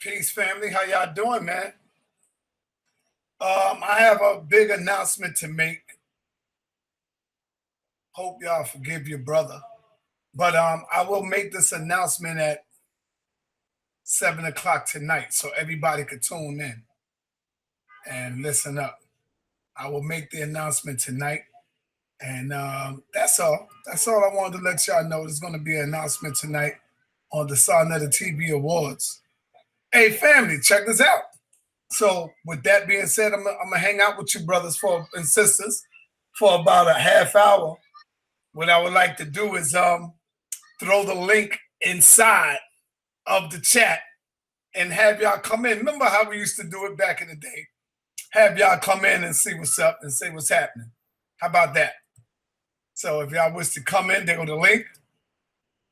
Peace, family. How y'all doing, man? I have a big announcement to make. Hope y'all forgive your brother. But I will make this announcement at 7 o'clock tonight so everybody could tune in and listen up. I will make the announcement tonight. And that's all. That's all I wanted to let y'all know. There's going to be an announcement tonight on the Sarnetta TV Awards. Hey, family, check this out. So, with that being said, I'm gonna hang out with you brothers and sisters for about a half hour. What I would like to do is throw the link inside of the chat and have y'all come in. Remember how we used to do it back in the day? Have y'all come in and see what's up and say what's happening. How about that? So if y'all wish to come in, there go the link.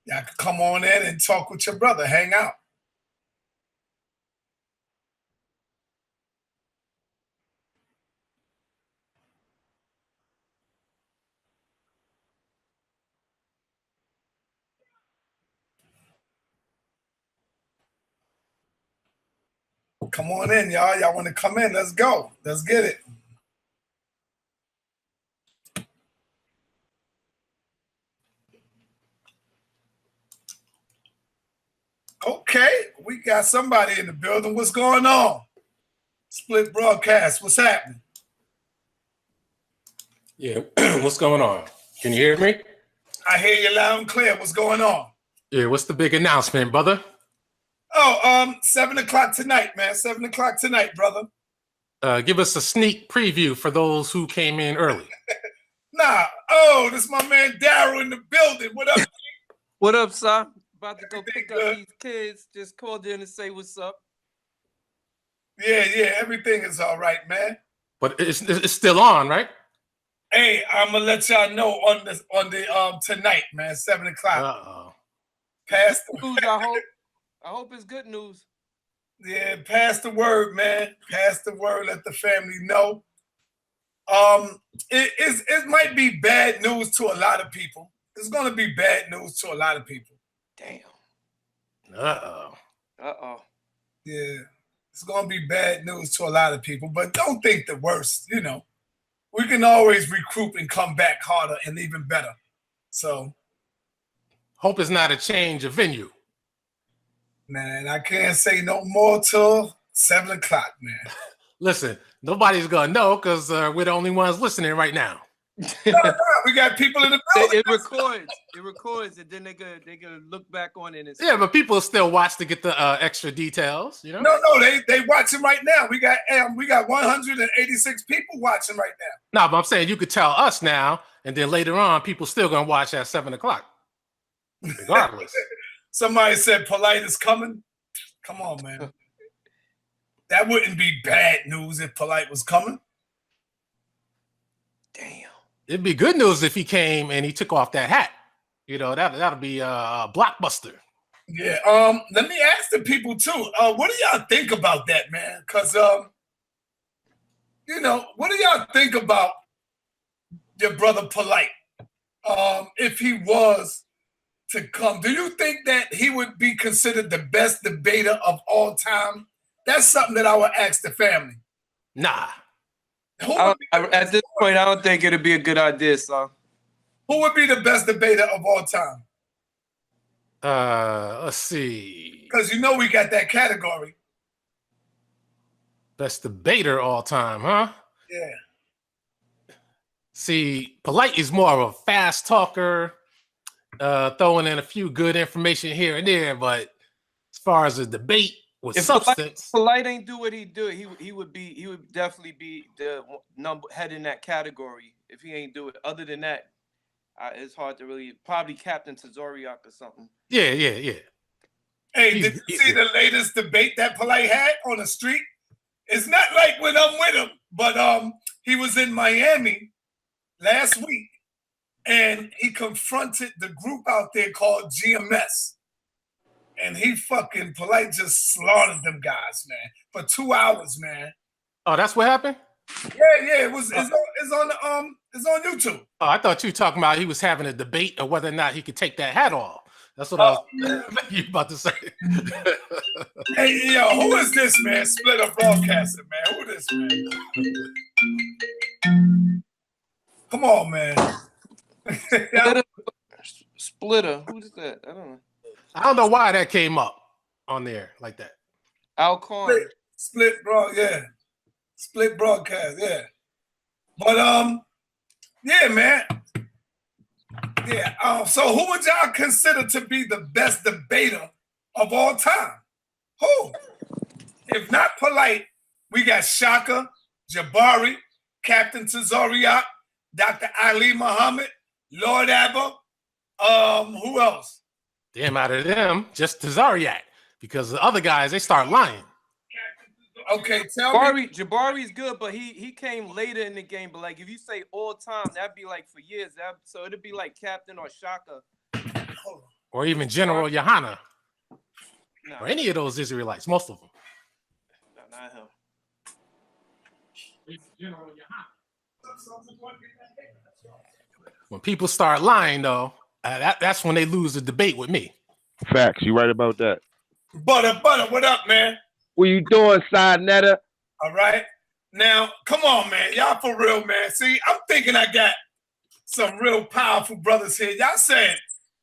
Y'all can come on in and talk with your brother, hang out. Come on in, y'all. Y'all want to come in? Let's go. Let's get it. Okay, we got somebody in the building. What's going on? Split broadcast. What's happening? Yeah, what's going on? Can you hear me? I hear you loud and clear. What's going on? Yeah, what's the big announcement, brother? Oh, 7 o'clock tonight, man. 7 o'clock tonight, brother. Give us a sneak preview for those who came in early. Nah. Oh, this is my man Daryl in the building. What up? What up, sir? About to go pick up these kids. Just called in and say what's up. Yeah, everything is all right, man. But it's still on, right? Hey, I'm gonna let y'all know on the tonight, man. 7 o'clock. Uh-oh. Pass the news, I hope it's good news. Yeah, pass the word, man. Pass the word. Let the family know. It might be bad news to a lot of people. It's gonna be bad news to a lot of people. Damn. Uh-oh. Yeah, it's gonna be bad news to a lot of people, but don't think the worst. You know, we can always recruit and come back harder and even better. So, hope it's not a change of venue. Man, I can't say no more till 7 o'clock, man. Listen, nobody's gonna know because we're the only ones listening right now. No, we got people in the building. It records, and then they gonna look back on it. Yeah, but people still watch to get the extra details. You know? No, they watching right now. We got 186 people watching right now. No, but I'm saying you could tell us now, and then later on, people still gonna watch at 7 o'clock, regardless. Somebody said Polite is coming. Come on, man. That wouldn't be bad news if Polite was coming. Damn. It'd be good news if he came and he took off that hat. You know, that'll be a blockbuster. Yeah. Let me ask the people too. What do y'all think about that, man? Because what do y'all think about your brother Polite? If he was to come, do you think that he would be considered the best debater of all time? That's something that I would ask the family. Nah. At this point, I don't think it'd be a good idea, son. Who would be the best debater of all time? Let's see. Because we got that category. Best debater all time, huh? Yeah. See, Polite is more of a fast talker, throwing in a few good information here and there, but as far as a debate with substance, Polite ain't do what he do. He would definitely be the head in that category if he ain't do it. Other than that, it's hard to really. Probably Captain Tazoriak or something. Yeah. Hey, did you see the latest debate that Polite had on the street? It's not like when I'm with him, but he was in Miami last week, and he confronted the group out there called GMS. And he fucking Polite just slaughtered them guys, man, for 2 hours, man. Oh, that's what happened? Yeah. It's on YouTube. Oh, I thought you were talking about he was having a debate of whether or not he could take that hat off. That's what I was you about to say. Hey, yo, who is this, man? Splitter Broadcaster, man. Who is this, man? Come on, man. Splitter. Who's that? I don't know. I don't know why that came up on there like that. Alquan. Split broadcast, yeah. But yeah, man. Yeah. So who would y'all consider to be the best debater of all time? Who? If not Polite, we got Shaka, Jabari, Captain Tazariak, Dr. Ali Muhammad, Lord Abba. Who else? Damn, out of them, just Tazariak. Because the other guys, they start lying. Okay, tell me. Jabari's good, but he came later in the game. But like if you say all time, that'd be like for years. So it'd be like Captain or Shaka. Or even General Yohana. Or any of those Israelites, most of them. No, not him. General Yohana. When people start lying, though, that's when they lose the debate with me. Facts. You right about that. Butter, what up, man? What you doing, Side Netter? All right. Now, come on, man. Y'all for real, man. See, I'm thinking I got some real powerful brothers here. Y'all saying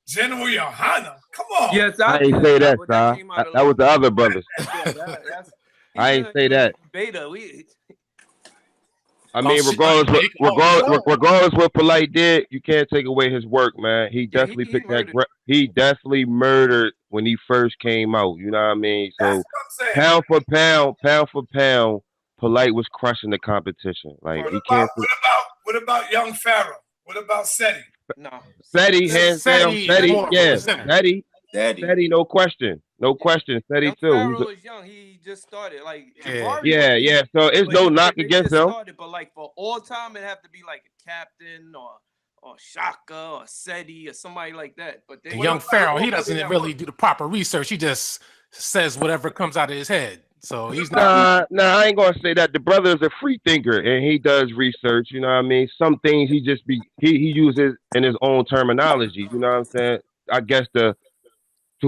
General Yohana. Come on. Yes, I ain't say that, sir. That was the other brothers. I ain't say that. Beta. I mean, regardless what Polite did, you can't take away his work, man. He definitely picked that. He definitely murdered when he first came out. You know what I mean? So pound for pound, Polite was crushing the competition. Like what about young Pharaoh? What about Seti? No. Seti, hands down. Seti, yeah. Seti, no question. No question. Seti too. Pharaoh was young. He just started. Like yeah. So it's no knock against him. But like for all time, it'd have to be like a Captain or Shaka or Seti or somebody like that. But young Pharaoh, he doesn't really do the proper research. He just says whatever comes out of his head. So he's not. Nah, I ain't gonna say that. The brother is a free thinker and he does research. You know what I mean? Some things he uses in his own terminology. You know what I'm saying? I guess to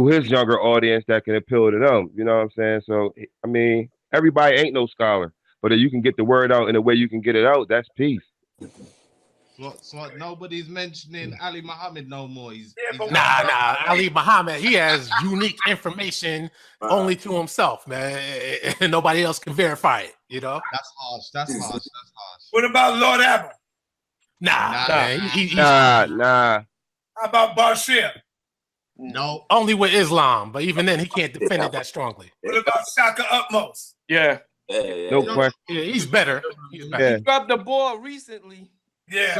his younger audience that can appeal to them. You know what I'm saying? So I mean, everybody ain't no scholar, but if you can get the word out in a way you can get it out, that's peace. So nobody's mentioning Ali Muhammad no more. Nah. Ali Muhammad, he has unique information only to himself, man. And nobody else can verify it, you know? That's harsh. What about Lord Abba? Nah. How about Bashir? No. Only with Islam, but even then he can't defend it that strongly. What about Shaka Utmost? Yeah. No question. Yeah, he's better. He dropped the ball recently. Yeah.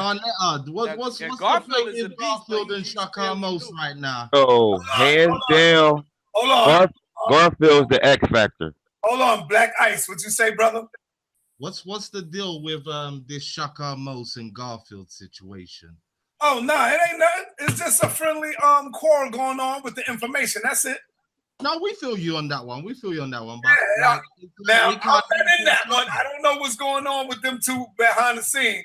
What's the fight in Garfield and Shaka Most right now? Oh, hands down. Hold on. Garfield's the X factor. Hold on, Black Ice. What you say, brother? What's the deal with this Shaka Most and Garfield situation? Oh no, it ain't nothing. It's just a friendly quarrel going on with the information. That's it. No, we feel you on that one. But now I'm not in that one. I don't know what's going on with them two behind the scene.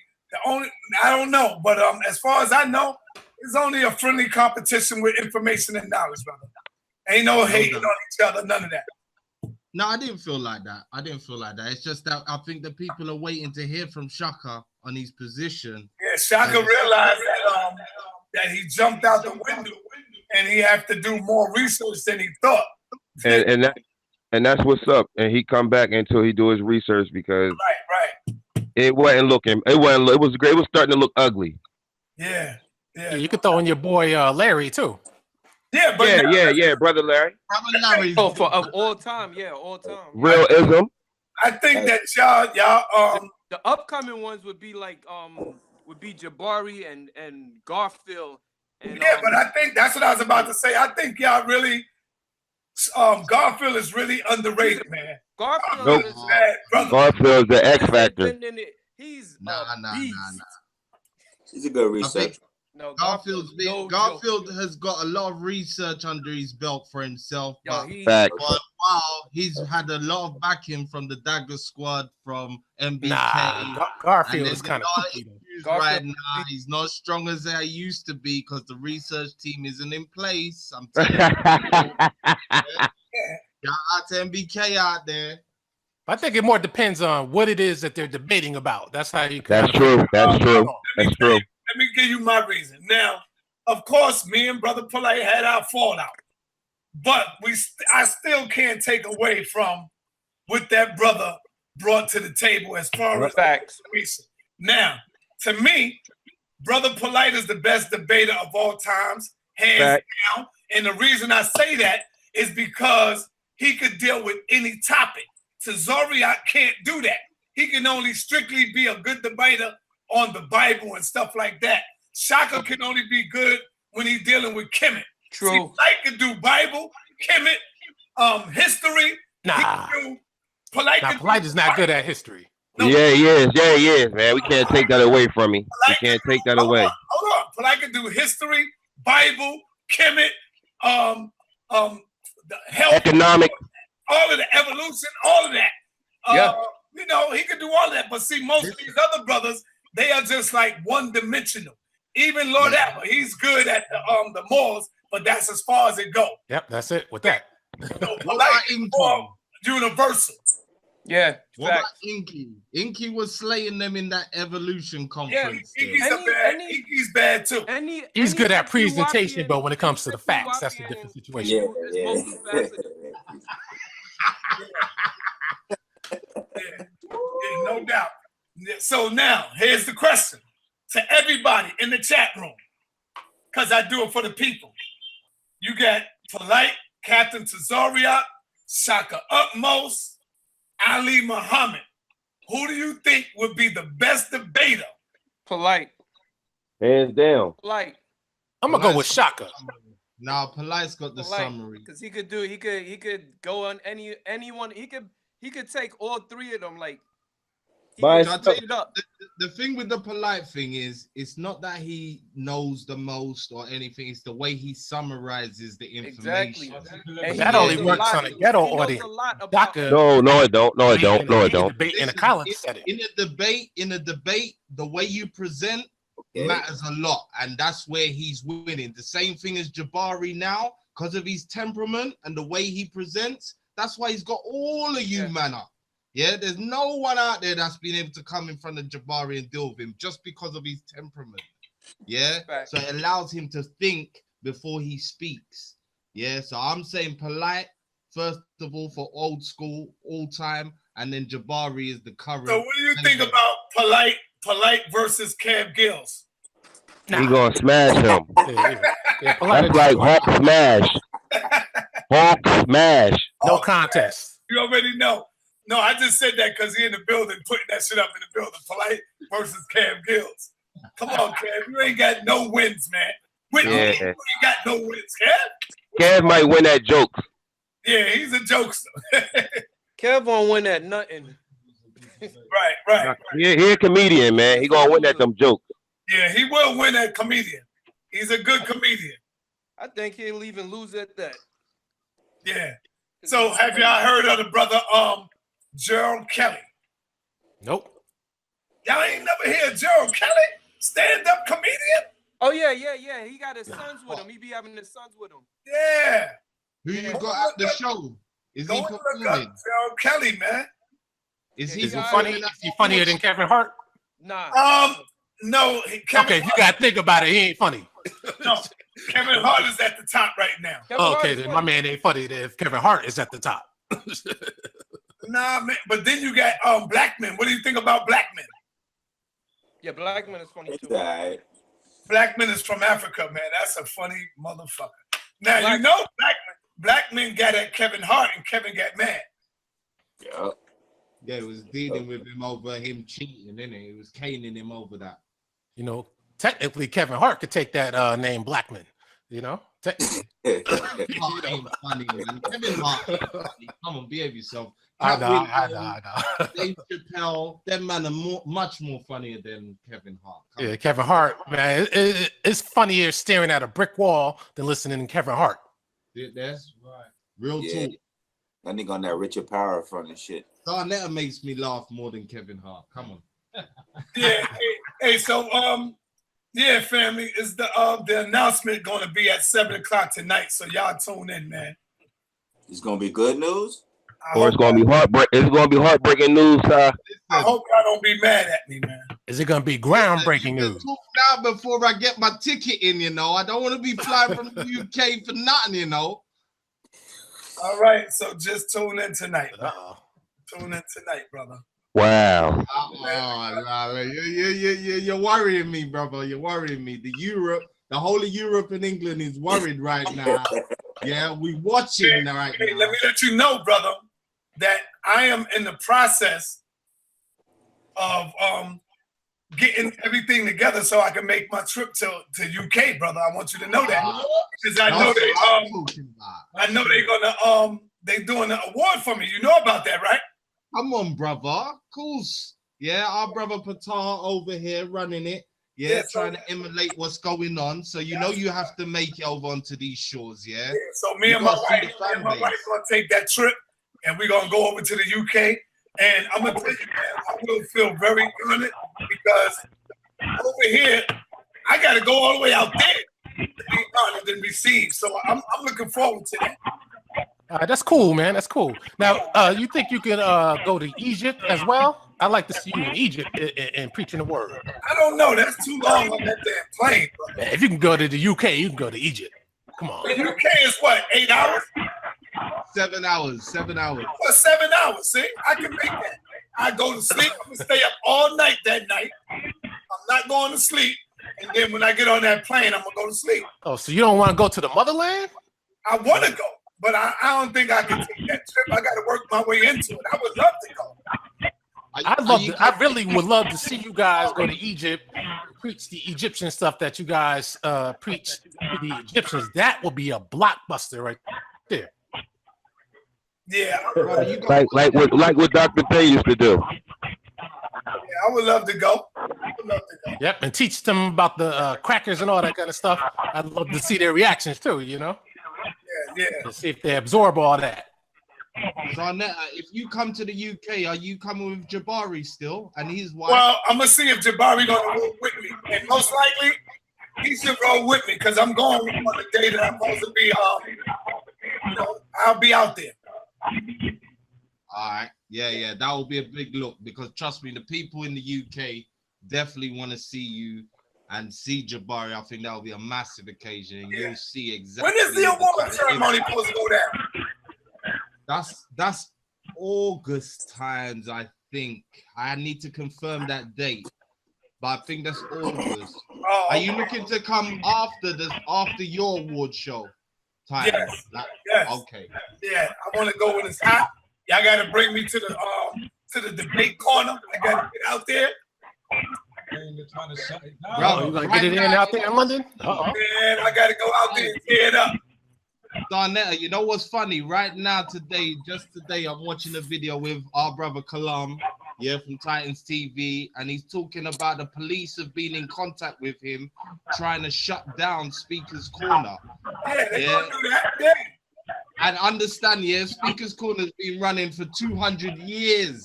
I don't know, but as far as I know, it's only a friendly competition with information and knowledge, brother. Ain't no hating on each other, none of that. No, I didn't feel like that. It's just that I think the people are waiting to hear from Shaka on his position. Yeah, Shaka realized that he jumped out the window and he have to do more research than he thought. And that's what's up. And he come back until he do his research because it wasn't looking. It was great. It was starting to look ugly. Yeah. You could throw in your boy Larry too. Yeah, but brother Larry. Of all time, all time. Realism. I think that y'all the upcoming ones would be like Jabari and Garfield. And, but I think that's what I was about to say. I think y'all really Garfield is really underrated, man. Garfield's the X factor. He's He's a good researcher. No, Garfield has got a lot of research under his belt for himself. But he's had a lot of backing from the Dagger Squad, from MBK. Garfield is kind of right now. He's not as strong as I used to be because the research team isn't in place. I'm telling you. Got out to MBK out there. I think it more depends on what it is that they're debating about. That's how you. That's true. That's true. That's true. Let me give you my reason. Now, of course, me and Brother Polite had our fallout, but I still can't take away from what that brother brought to the table as far as facts. Now, to me, Brother Polite is the best debater of all times, hands down. And the reason I say that is because he could deal with any topic. Tazariak can't do that. He can only strictly be a good debater on the Bible and stuff like that. Shaka can only be good when he's dealing with Kemet. True. See, Polite can do Bible, Kemet, history. Nah. Polite is not good at history. No. Yeah, he is. Yeah, he is, man. We can't take that away from him. We can't take that away. Hold on. Polite can do history, Bible, Kemet, the health, economic, all of the evolution, all of that. You know, he can do all of that. But see, most of these other brothers, they are just like one-dimensional. Even Lord Abba, he's good at the morals, but that's as far as it goes. Yep, that's it with that. So, Polite more universal. Yeah. What about Inky? Inky was slaying them in that evolution conference. Yeah, Inky's bad too. He's good at presentation, but when it comes to the facts, that's a different situation. No doubt. So now, here's the question to everybody in the chat room, because I do it for the people. You got Polite, Captain Tazariak, Shaka Utmost, Ali Muhammad. Who do you think would be the best debater? Polite. Hands down. Polite. I'm gonna go with Shaka. Now, Polite's got the summary because he could go on anyone. He could take all three of them. Like, the thing with the Polite thing is, it's not that he knows the most or anything. It's the way he summarizes the information. Exactly. That only works on a ghetto audience. No, it don't. No, it don't. No, it don't. In a college setting. In a debate, the way you present matters a lot, and that's where he's winning. The same thing as Jabari now, because of his temperament and the way he presents. That's why he's got all of you man up. Yeah, there's no one out there that's been able to come in front of Jabari and deal with him just because of his temperament. Yeah, so it allows him to think before he speaks. Yeah, so I'm saying Polite first of all for old school, all time, and then Jabari is the current. So what do you think about Polite versus Cam Gills? He gonna smash him. That's like Hawk smash. Hawk smash. No contest. You already know. No, I just said that because he in the building, putting that shit up in the building. Polite versus Cam Gills. Come on, Cam. You ain't got no wins, man. You ain't got no wins, Cam. Cam might win that joke. Yeah, he's a jokester. Kev won't win at nothing. Right. He a comedian, man. He gonna win at them jokes. Yeah, he will win at comedian. He's a good comedian. I think he'll even lose at that. Yeah. So have y'all heard of the brother Gerald Kelly? Nope. Y'all ain't never hear Gerald Kelly, stand-up comedian? Oh yeah. He got his sons with him. He be having his sons with him. Yeah. Who you got at the show? Is he performing? Gerald Kelly, man. Is he funny? Is he funnier than Kevin Hart? Nah. No. Okay, you gotta think about it. He ain't funny. No. Kevin Hart is at the top right now. Okay, then my man ain't funny if Kevin Hart is at the top. Nah, man. But then you got Blackman. What do you think about Blackman? Yeah, Blackman is funny too. Blackman is from Africa, man. That's a funny motherfucker. Now you know Blackman got at Kevin Hart and Kevin got mad. Yeah, it was dealing with him over him cheating, didn't it? It was caning him over that. You know, technically Kevin Hart could take that name Blackman. You know, technically. Ain't funny, man. Kevin Hart, come on, behave yourself. I know. Dave Chappelle, them man are much more funnier than Kevin Hart. Yeah, Kevin Hart, man, it's funnier staring at a brick wall than listening to Kevin Hart. That's right. Real talk. That nigga on that Richard Power front and shit. Darnetta makes me laugh more than Kevin Hart. Come on. Yeah. Hey, so yeah, family, is the announcement going to be at 7 o'clock tonight? So y'all tune in, man. It's gonna be good news. Or it's gonna be heartbreaking news, I hope y'all don't be mad at me, man. Is it gonna be groundbreaking news? Talk now before I get my ticket in. You know, I don't want to be flying from the UK for nothing. You know. All right, so just tune in tonight. Uh-oh. Tune in tonight, brother. Wow. You're worrying me, brother. You're worrying me. The whole of Europe and England is worried right now. Yeah, we watching right now. Let me let you know, brother, that I am in the process of getting everything together so I can make my trip to UK, brother. I want you to know that because I know they're gonna they doing an award for me. You know about that, right? Come on, brother. Of course. Yeah, our brother Patar over here running it. Yeah, trying to emulate what's going on. So you know you have to make it over onto these shores, yeah? So me and my wife gonna take that trip and we're gonna go over to the UK. And I'm gonna tell you, man, I will feel very honored because over here, I gotta go all the way out there to be honored and received. So I'm looking forward to that. That's cool, man. That's cool. Now, you think you can go to Egypt as well? I'd like to see you in Egypt and preaching the word. I don't know. That's too long on that damn plane, bro. Man, if you can go to the UK, you can go to Egypt. Come on. The UK is what, 8 hours? 7 hours. 7 hours. Well, 7 hours. See, I can make that. I go to sleep. I'm gonna stay up all night that night. I'm not going to sleep. And then when I get on that plane, I'm gonna go to sleep. Oh, so you don't want to go to the motherland? I want to go, but I don't think I can take that trip. I got to work my way into it. I would love to go. I really would love to see you guys go to Egypt, preach the Egyptian stuff that you guys preach to the Egyptians. That would be a blockbuster right there. Yeah, like what Dr. J used to do. I would love to go. Yep, and teach them about the crackers and all that kind of stuff. I'd love to see their reactions too, you know? Yeah. To see if they absorb all that. Zarnetta, if you come to the UK, are you coming with Jabari still and his wife? Well, I'm gonna see if Jabari gonna roll with me, and most likely he should roll with me because I'm going on the day that I'm supposed to be. I'll be out there. All right, yeah, that will be a big look because trust me, the people in the UK definitely want to see you and see Jabari. I think that will be a massive occasion, and you'll see exactly. When is the award ceremony supposed to go down? That's August times, I think. I need to confirm that date, but I think that's August. Oh, are you looking to come after your award show time? Yes. Yes. Okay. Yeah, I want to go when it's hot. Y'all got to bring me to the debate corner. I got to get out there. You're trying to shut it Bro, down. you gonna get it in out there in London? Uh-oh. Man, I got to go out there and tear it up. Darnetta, you know what's funny? Right now, just today, I'm watching a video with our brother Kalam, from Titans TV, and he's talking about the police have been in contact with him, trying to shut down Speaker's Corner. Yeah, they gonna do that. Yeah. And understand, Speaker's Corner's been running for 200 years.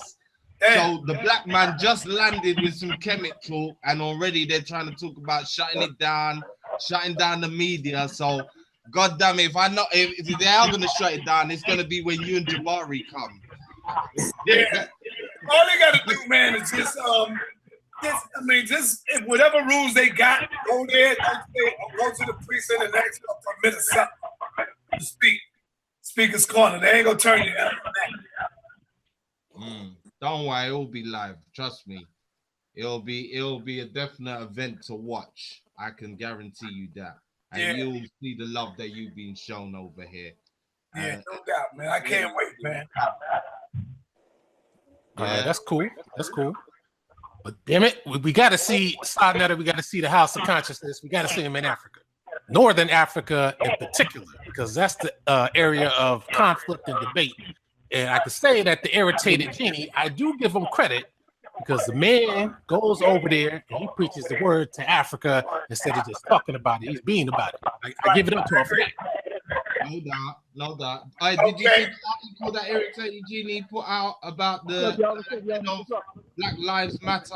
Damn. So the black man just landed with some chemical, and already they're trying to talk about shutting down the media. So, God damn it, if they are going to shut it down, it's going to be when you and Jabari come. Yeah. All they got to do, man, is just if whatever rules they got, go there, go to the precinct and ask for a permit or something to speak. Speaker's Corner. They ain't going to turn you out on that. Don't worry, it will be live. Trust me. It'll be a definite event to watch. I can guarantee you that. And you'll see the love that you've been shown over here. Yeah, no doubt, man. I can't wait, man. Yeah, that's cool. That's cool. But damn it, we got to see Sarnetta. We got to see the House of Consciousness. We got to see him in Africa, Northern Africa in particular, because that's the area of conflict and debate. And I could say that the irritated genie, I do give him credit because the man goes over there and he preaches the word to Africa instead of just talking about it. He's being about it. I give it up to him for that. No doubt. Did you see the article that irritated genie put out about the Black Lives Matter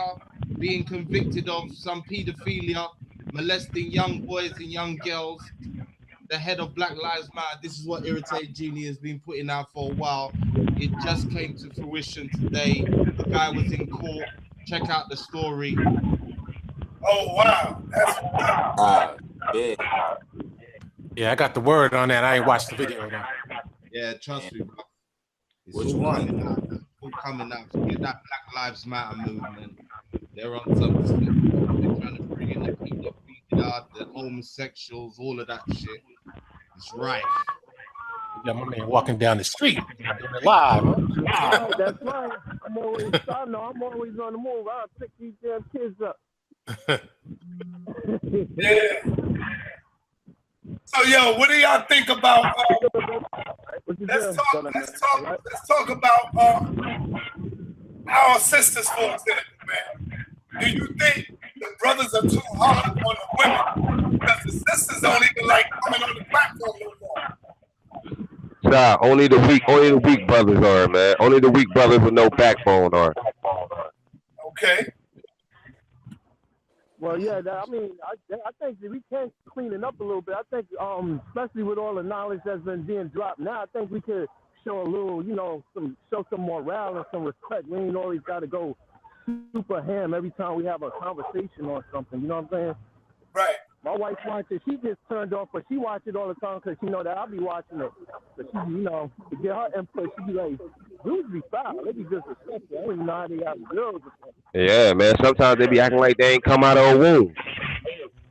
being convicted of some pedophilia, molesting young boys and young girls. The head of Black Lives Matter. This is what Irritated Genie has been putting out for a while. It just came to fruition today. The guy was in court. Check out the story. Oh wow, that's Big. Yeah, I got the word on that. I ain't watched the video though. Yeah, trust me, bro. It's Which all one? coming out. All coming out. Forget that Black Lives Matter movement. They're on something. They're trying to bring in the pedophilia, the homosexuals, all of that shit. It's rife. Yeah, my man walking down the street live. Oh, that's right. I'm always on the move. I'll pick these damn kids up. yeah. So yo, what do y'all think about? Let's talk about our sisters for example, man. Do you think the brothers are too hard on the women? Because the sisters don't even like coming on the platform no more. Nah, only the weak brothers are, man. Only the weak brothers with no backbone are. Okay. Well, yeah, I think that we can clean it up a little bit. I think, especially with all the knowledge that's been being dropped now, I think we could show a little, show some morale and some respect. We ain't always got to go super ham every time we have a conversation or something. You know what I'm saying? Right. My wife watches. She gets turned off, but she watches it all the time because she know that I'll be watching it. But she, to get her input, she be like, "Dudes be foul. They be disrespectful. I don't even know how they have girls." Yeah, man. Sometimes they be acting like they ain't come out of a womb.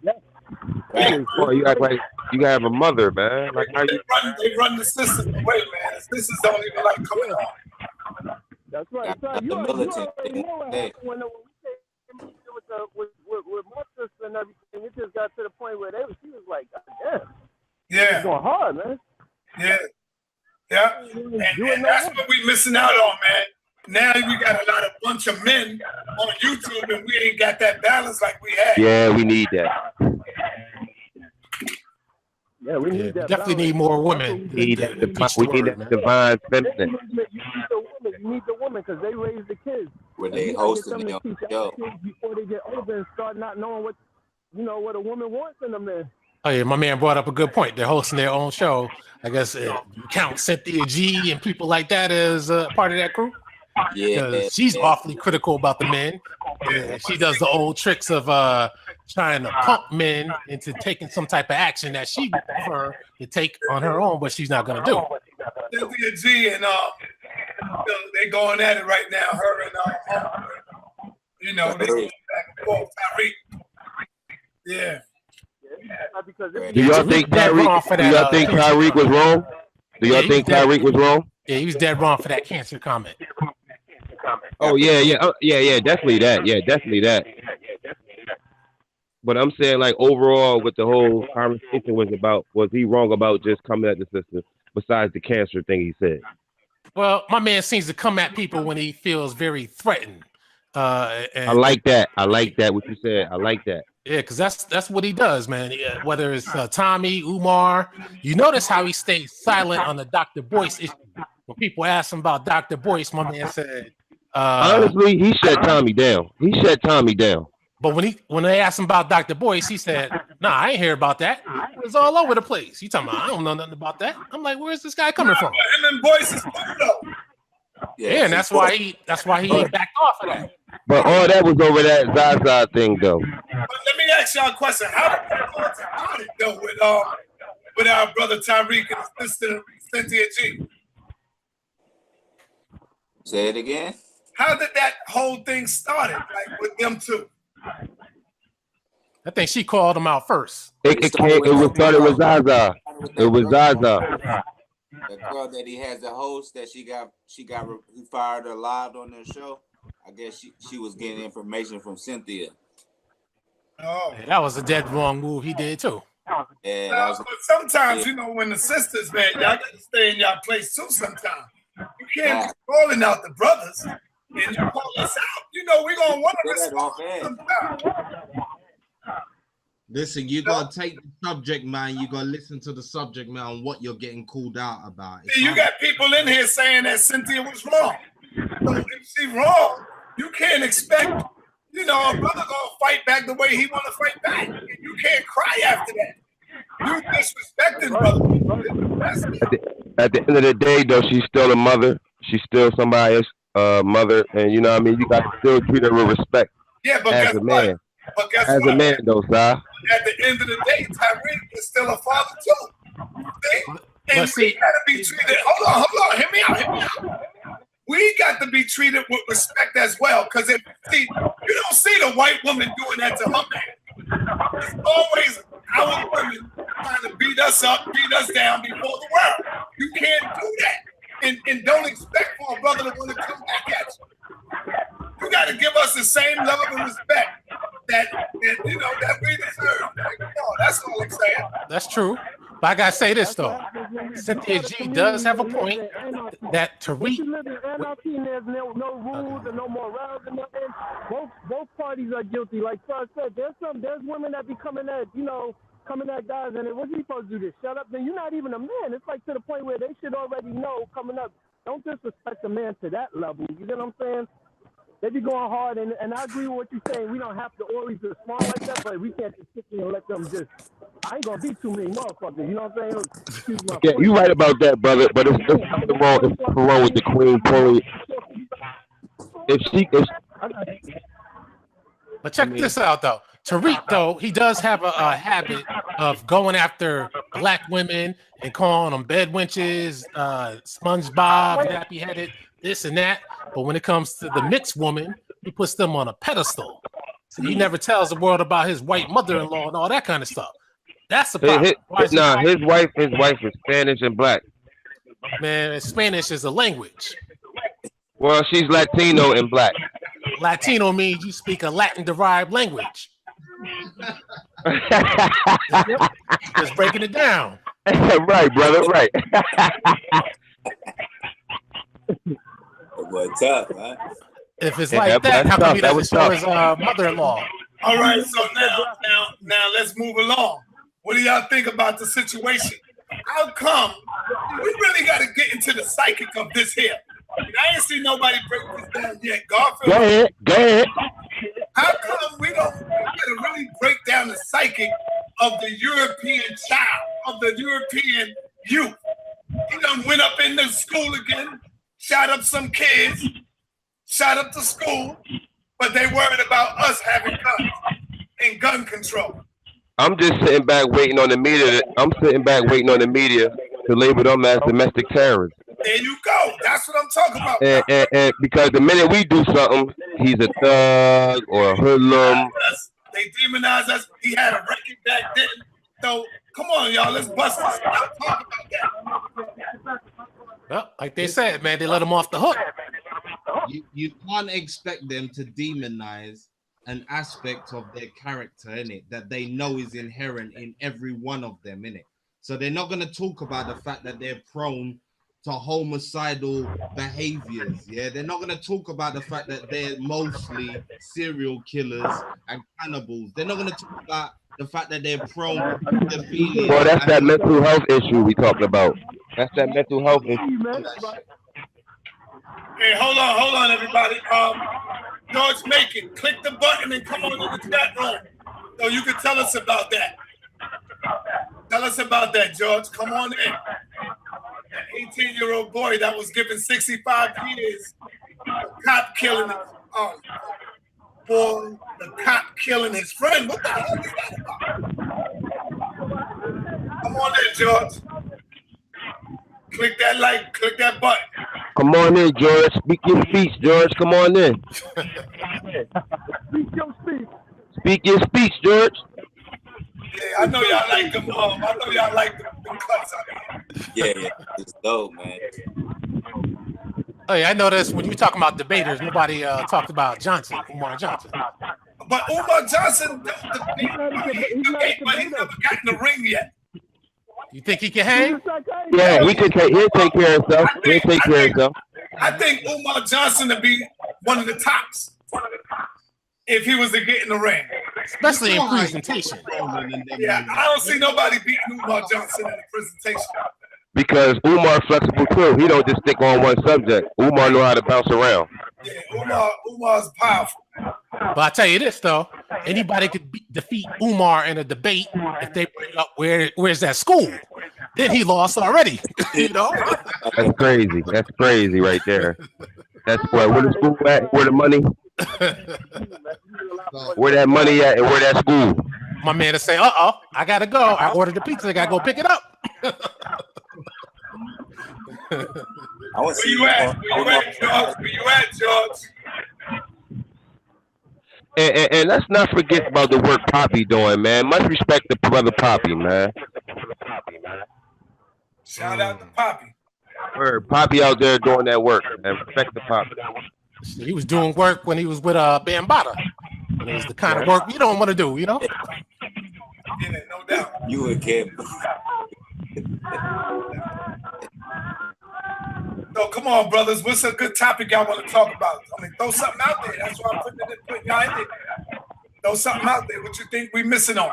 Yeah. Boy, you act like you have a mother, man. Like how you? They run the system away, man. The sisters don't even like coming on. That's right. So you already know what happened when we came with my sister and everything. It just got to the point where she was like, "God damn, Yeah, it's going hard, man." yeah. And that's what we missing out on, man. Now we got a bunch of men on YouTube, and we ain't got that balance like we had. Yeah, we need that. Yeah, we need that. Definitely need more women. We need that divine feminine. You need the women because they raise the kids. When they hosting the show. Before they get older and start not knowing what a woman wants in a man. Oh yeah, my man brought up a good point. They're hosting their own show. I guess you count Cynthia G and people like that as part of that crew. Yeah, she's awfully critical about the men. She does the old tricks of trying to pump men into taking some type of action that she would prefer to take on her own, but she's not going to do. Cynthia G and they going at it right now. Her and they go back and forth. Tyreek. Yeah. Do y'all think Tyreek was wrong? Do y'all think Tyreek was wrong? Yeah, he was dead wrong for that cancer comment. Oh yeah, definitely that. But I'm saying, like, overall, what the whole conversation was he wrong about just coming at the sister? Besides the cancer thing he said. Well, my man seems to come at people when he feels very threatened. I like that. What you said. I like that. Yeah, because that's what he does, man. Yeah, whether it's Tommy, Umar, you notice how he stays silent on the Dr. Boyce issue. When people ask him about Dr. Boyce, my man said, honestly, he shut Tommy down. But when they asked him about Dr. Boyce, he said, "Nah, I ain't hear about that. It was all over the place." He talking about, "I don't know nothing about that." I'm like, "Where's this guy coming from?" Him and Boyce is cool though. Yeah, and that's why he backed off of that. But all that was over that Zaza thing, though. But let me ask y'all a question: how did that go about it though with our brother Tyreek and his sister Cynthia G? Say it again. How did that whole thing started, like with them two? I think she called him out first. It started with Zaza. It was Zaza. The girl that he has the host that he fired her live on their show. I guess she was getting information from Cynthia. Oh, yeah, that was a dead wrong move he did too. Yeah, but sometimes when the sisters, man, y'all got to stay in y'all place too. Sometimes you can't be calling out the brothers and you call us out. We're gonna want to respond sometimes. Listen, you gotta take the subject, man. You gotta listen to the subject, man, on what you're getting called out about. You got people in here saying that Cynthia was wrong. So if she's wrong, you can't expect You know, a brother gonna fight back the way he wanna fight back. And you can't cry after that. You disrespecting, brother. At the end of the day, though, she's still a mother. She's still somebody's mother, and you know what I mean. You got to still treat her with respect. Yeah, but as guess a man. What? But guess as what? a man, though, Si. At the end of the day, Tyreek is still a father too. See? And we gotta be treated. Hold on. Hear me out. We got to be treated with respect as well. Because you don't see the white woman doing that to her man. It's always our women trying to beat us up, beat us down before the world. You can't do that. And don't expect for a brother to want to come back at you. You got to give us the same level of respect that we deserve. That's all I'm saying. That's true. But I gotta say this though, Cynthia G does have a point that Tariq. There's no rules and no morals and nothing. Both parties are guilty. Like I said, there's women that be coming at guys and what's he supposed to do? This shut up? Then you're not even a man. It's like to the point where they should already know coming up. Don't disrespect a man to that level. You get what I'm saying? They be going hard, and I agree with what you're saying. We don't have to always respond like that, but we can't just sit there and let them just. I ain't gonna be too many motherfuckers. You know what I'm saying? Yeah, you're right about that, brother. But it's wrong with the queen pulling. But check this out though. Tariq, though, he does have a habit of going after black women and calling them bed wenches, SpongeBob, nappy-headed, this and that. But when it comes to the mixed woman, he puts them on a pedestal. So he never tells the world about his white mother-in-law and all that kind of stuff. That's the problem. His wife is Spanish and black. Man, Spanish is a language. Well, she's Latino and black. Latino means you speak a Latin-derived language. Just breaking it down. Right, brother, right. Boy, tough, huh? If it's like that, how come he doesn't show his mother-in-law? All right, so now let's move along. What do y'all think about the situation? How come we really got to get into the psychic of this here? I ain't seen nobody break this down yet. Garfield. Go ahead. How come we really break down the psychic of the European child, of the European youth? He done went up in the school again, shot up some kids, shot up the school, but they worried about us having guns and gun control. I'm just sitting back waiting on the media. To label them as domestic terrorists. There you go. That's what I'm talking about. And because the minute we do something, he's a thug or a hoodlum. They demonize us. He had a record back then. So come on, y'all. Let's bust this. Talk about that. Well, like they said, man, they let him off the hook. You can't expect them to demonize an aspect of their character in it that they know is inherent in every one of them in it. So they're not going to talk about the fact that they're prone to homicidal behaviors. Yeah, they're not going to talk about the fact that they're mostly serial killers and cannibals. They're not going to talk about the fact that they're prone to feelings. Well, that's that mental health issue we talked about. That's that mental health issue. Hey, hold on, everybody. George Macon, click the button and come on in the chat room so you can tell us about that. Tell us about that, George. Come on in. An 18-year-old boy that was given 65 years, the cop killing his boy, the cop killing his friend. What the hell is that about? Come on in, George. Click that like, click that button. Come on in, George. Speak your speech, George. Come on in. Speak your speech. Speak your speech, George. Yeah, I know y'all like them. I know y'all like them cuts out here. Yeah, it's dope, man. Oh yeah, I noticed when you talking about debaters, nobody talked about Umar Johnson. But Umar Johnson, he never got in the ring yet. You think he can hang? Yeah, he'll take care of himself. I think Umar Johnson to be one of the tops if he was to get in the ring. Especially in presentation. Yeah, I don't see nobody beating Umar Johnson in the presentation. Because Umar flexible too. He don't just stick on one subject. Umar know how to bounce around. Yeah, Umar's powerful. But I tell you this though, anybody could defeat Umar in a debate if they bring up where's that school. Then he lost already. You know. That's crazy. That's crazy right there. That's where the school at? Where the money? Where that money at and where that school? My man to say, I gotta go. I ordered the pizza. I gotta go pick it up. Where you at? George? Where you at, George? And let's not forget about the work Poppy doing, man. Much respect to brother Poppy, man. Shout out to Poppy. Word, Poppy out there doing that work, man. Respect to Poppy. He was doing work when he was with Bambaataa. And it was the kind of work you don't want to do, you know? Yeah, no doubt. You would get. So come on, brothers. What's a good topic y'all want to talk about? I mean, throw something out there. That's why I'm putting y'all in there. Throw something out there. What you think we missing on?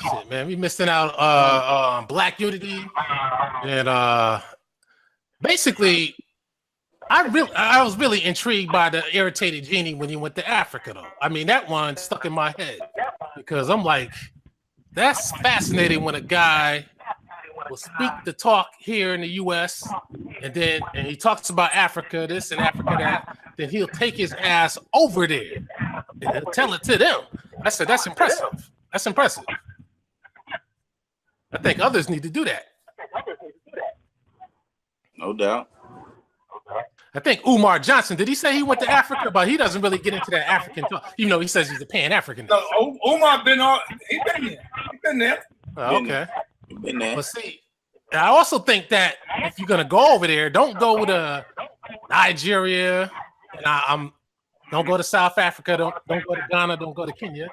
Shit, man, we missing out on Black unity, and basically, I was really intrigued by the irritated genie when he went to Africa, though. I mean, that one stuck in my head because I'm like, that's fascinating when a guy will speak the talk here in the U.S. and he talks about Africa, this and Africa that. Then he'll take his ass over there and he'll tell it to them. I said, that's impressive. That's impressive. I think others need to do that. No doubt. I think Umar Johnson, did he say he went to Africa? But he doesn't really get into that African talk, even though he says he's a Pan-African. No, Umar been on. He been there. He been there. Okay. Been there. But see, I also think that if you're gonna go over there, don't go to Nigeria, and don't go to South Africa, don't go to Ghana, don't go to Kenya.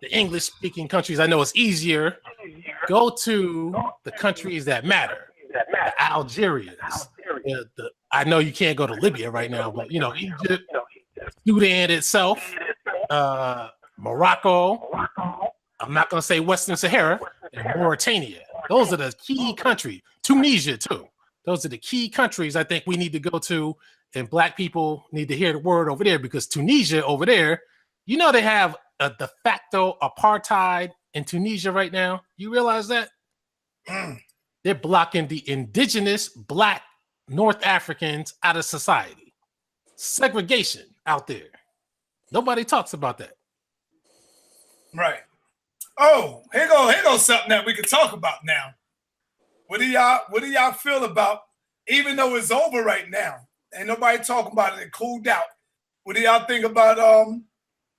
The English-speaking countries, I know it's easier. Go to the countries that matter. The Algerians. I know you can't go to Libya right now, but you know, Egypt, Sudan itself, Morocco. I'm not gonna say Western Sahara and Mauritania. Those are the key countries. Tunisia too. Those are the key countries I think we need to go to, and Black people need to hear the word over there because Tunisia over there, you know, they have a de facto apartheid in Tunisia right now. You realize that? They're blocking the indigenous Black North Africans out of society. Segregation out there. Nobody talks about that. Right. Oh, here goes something that we can talk about now. What do y'all feel about, even though it's over right now, ain't nobody talking about it, it cooled out. What do y'all think about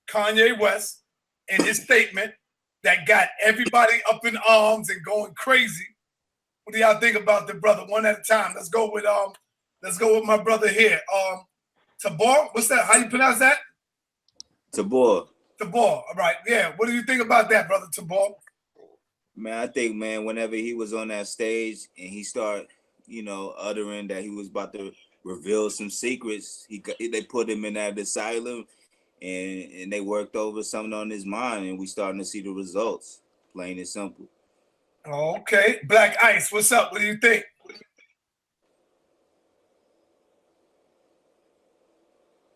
Kanye West and his statement that got everybody up in arms and going crazy? What do y'all think about the brother? One at a time. Let's go with my brother here. Tabor, what's that? How you pronounce that? Tabor. All right. Yeah. What do you think about that, brother Tabor? Man, I think, man, whenever he was on that stage and he started, uttering that he was about to reveal some secrets, they put him in that asylum and they worked over something on his mind, and we starting to see the results, plain and simple. Okay. Black Ice, what's up? What do you think?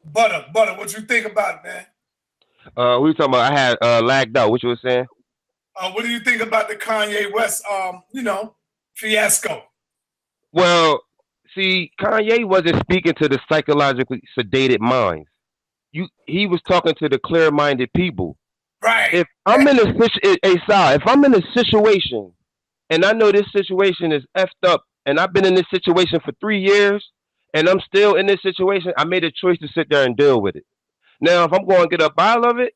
Butter, what you think about it, man? We were talking about, I had lagged out. What you were saying? What do you think about the Kanye West, fiasco? Well, see, Kanye wasn't speaking to the psychologically sedated minds. He was talking to the clear-minded people. Right. If I'm in a situation, and I know this situation is effed up, and I've been in this situation for 3 years, and I'm still in this situation, I made a choice to sit there and deal with it. Now, if I'm going to get up out of it,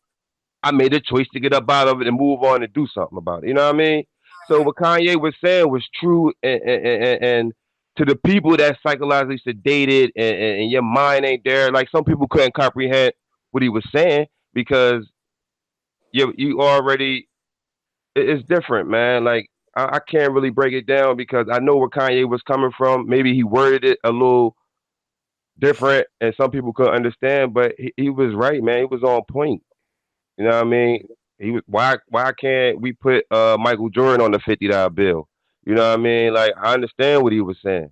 I made a choice to get up out of it and move on and do something about it. You know what I mean? So what Kanye was saying was true, and to the people that psychologically sedated and your mind ain't there, like some people couldn't comprehend what he was saying because you already, it's different, man. Like I can't really break it down because I know where Kanye was coming from. Maybe he worded it a little different and some people couldn't understand, but he was right, man. He was on point. You know what I mean? He was why can't we put Michael Jordan on the $50 bill? You know what I mean? Like I understand what he was saying.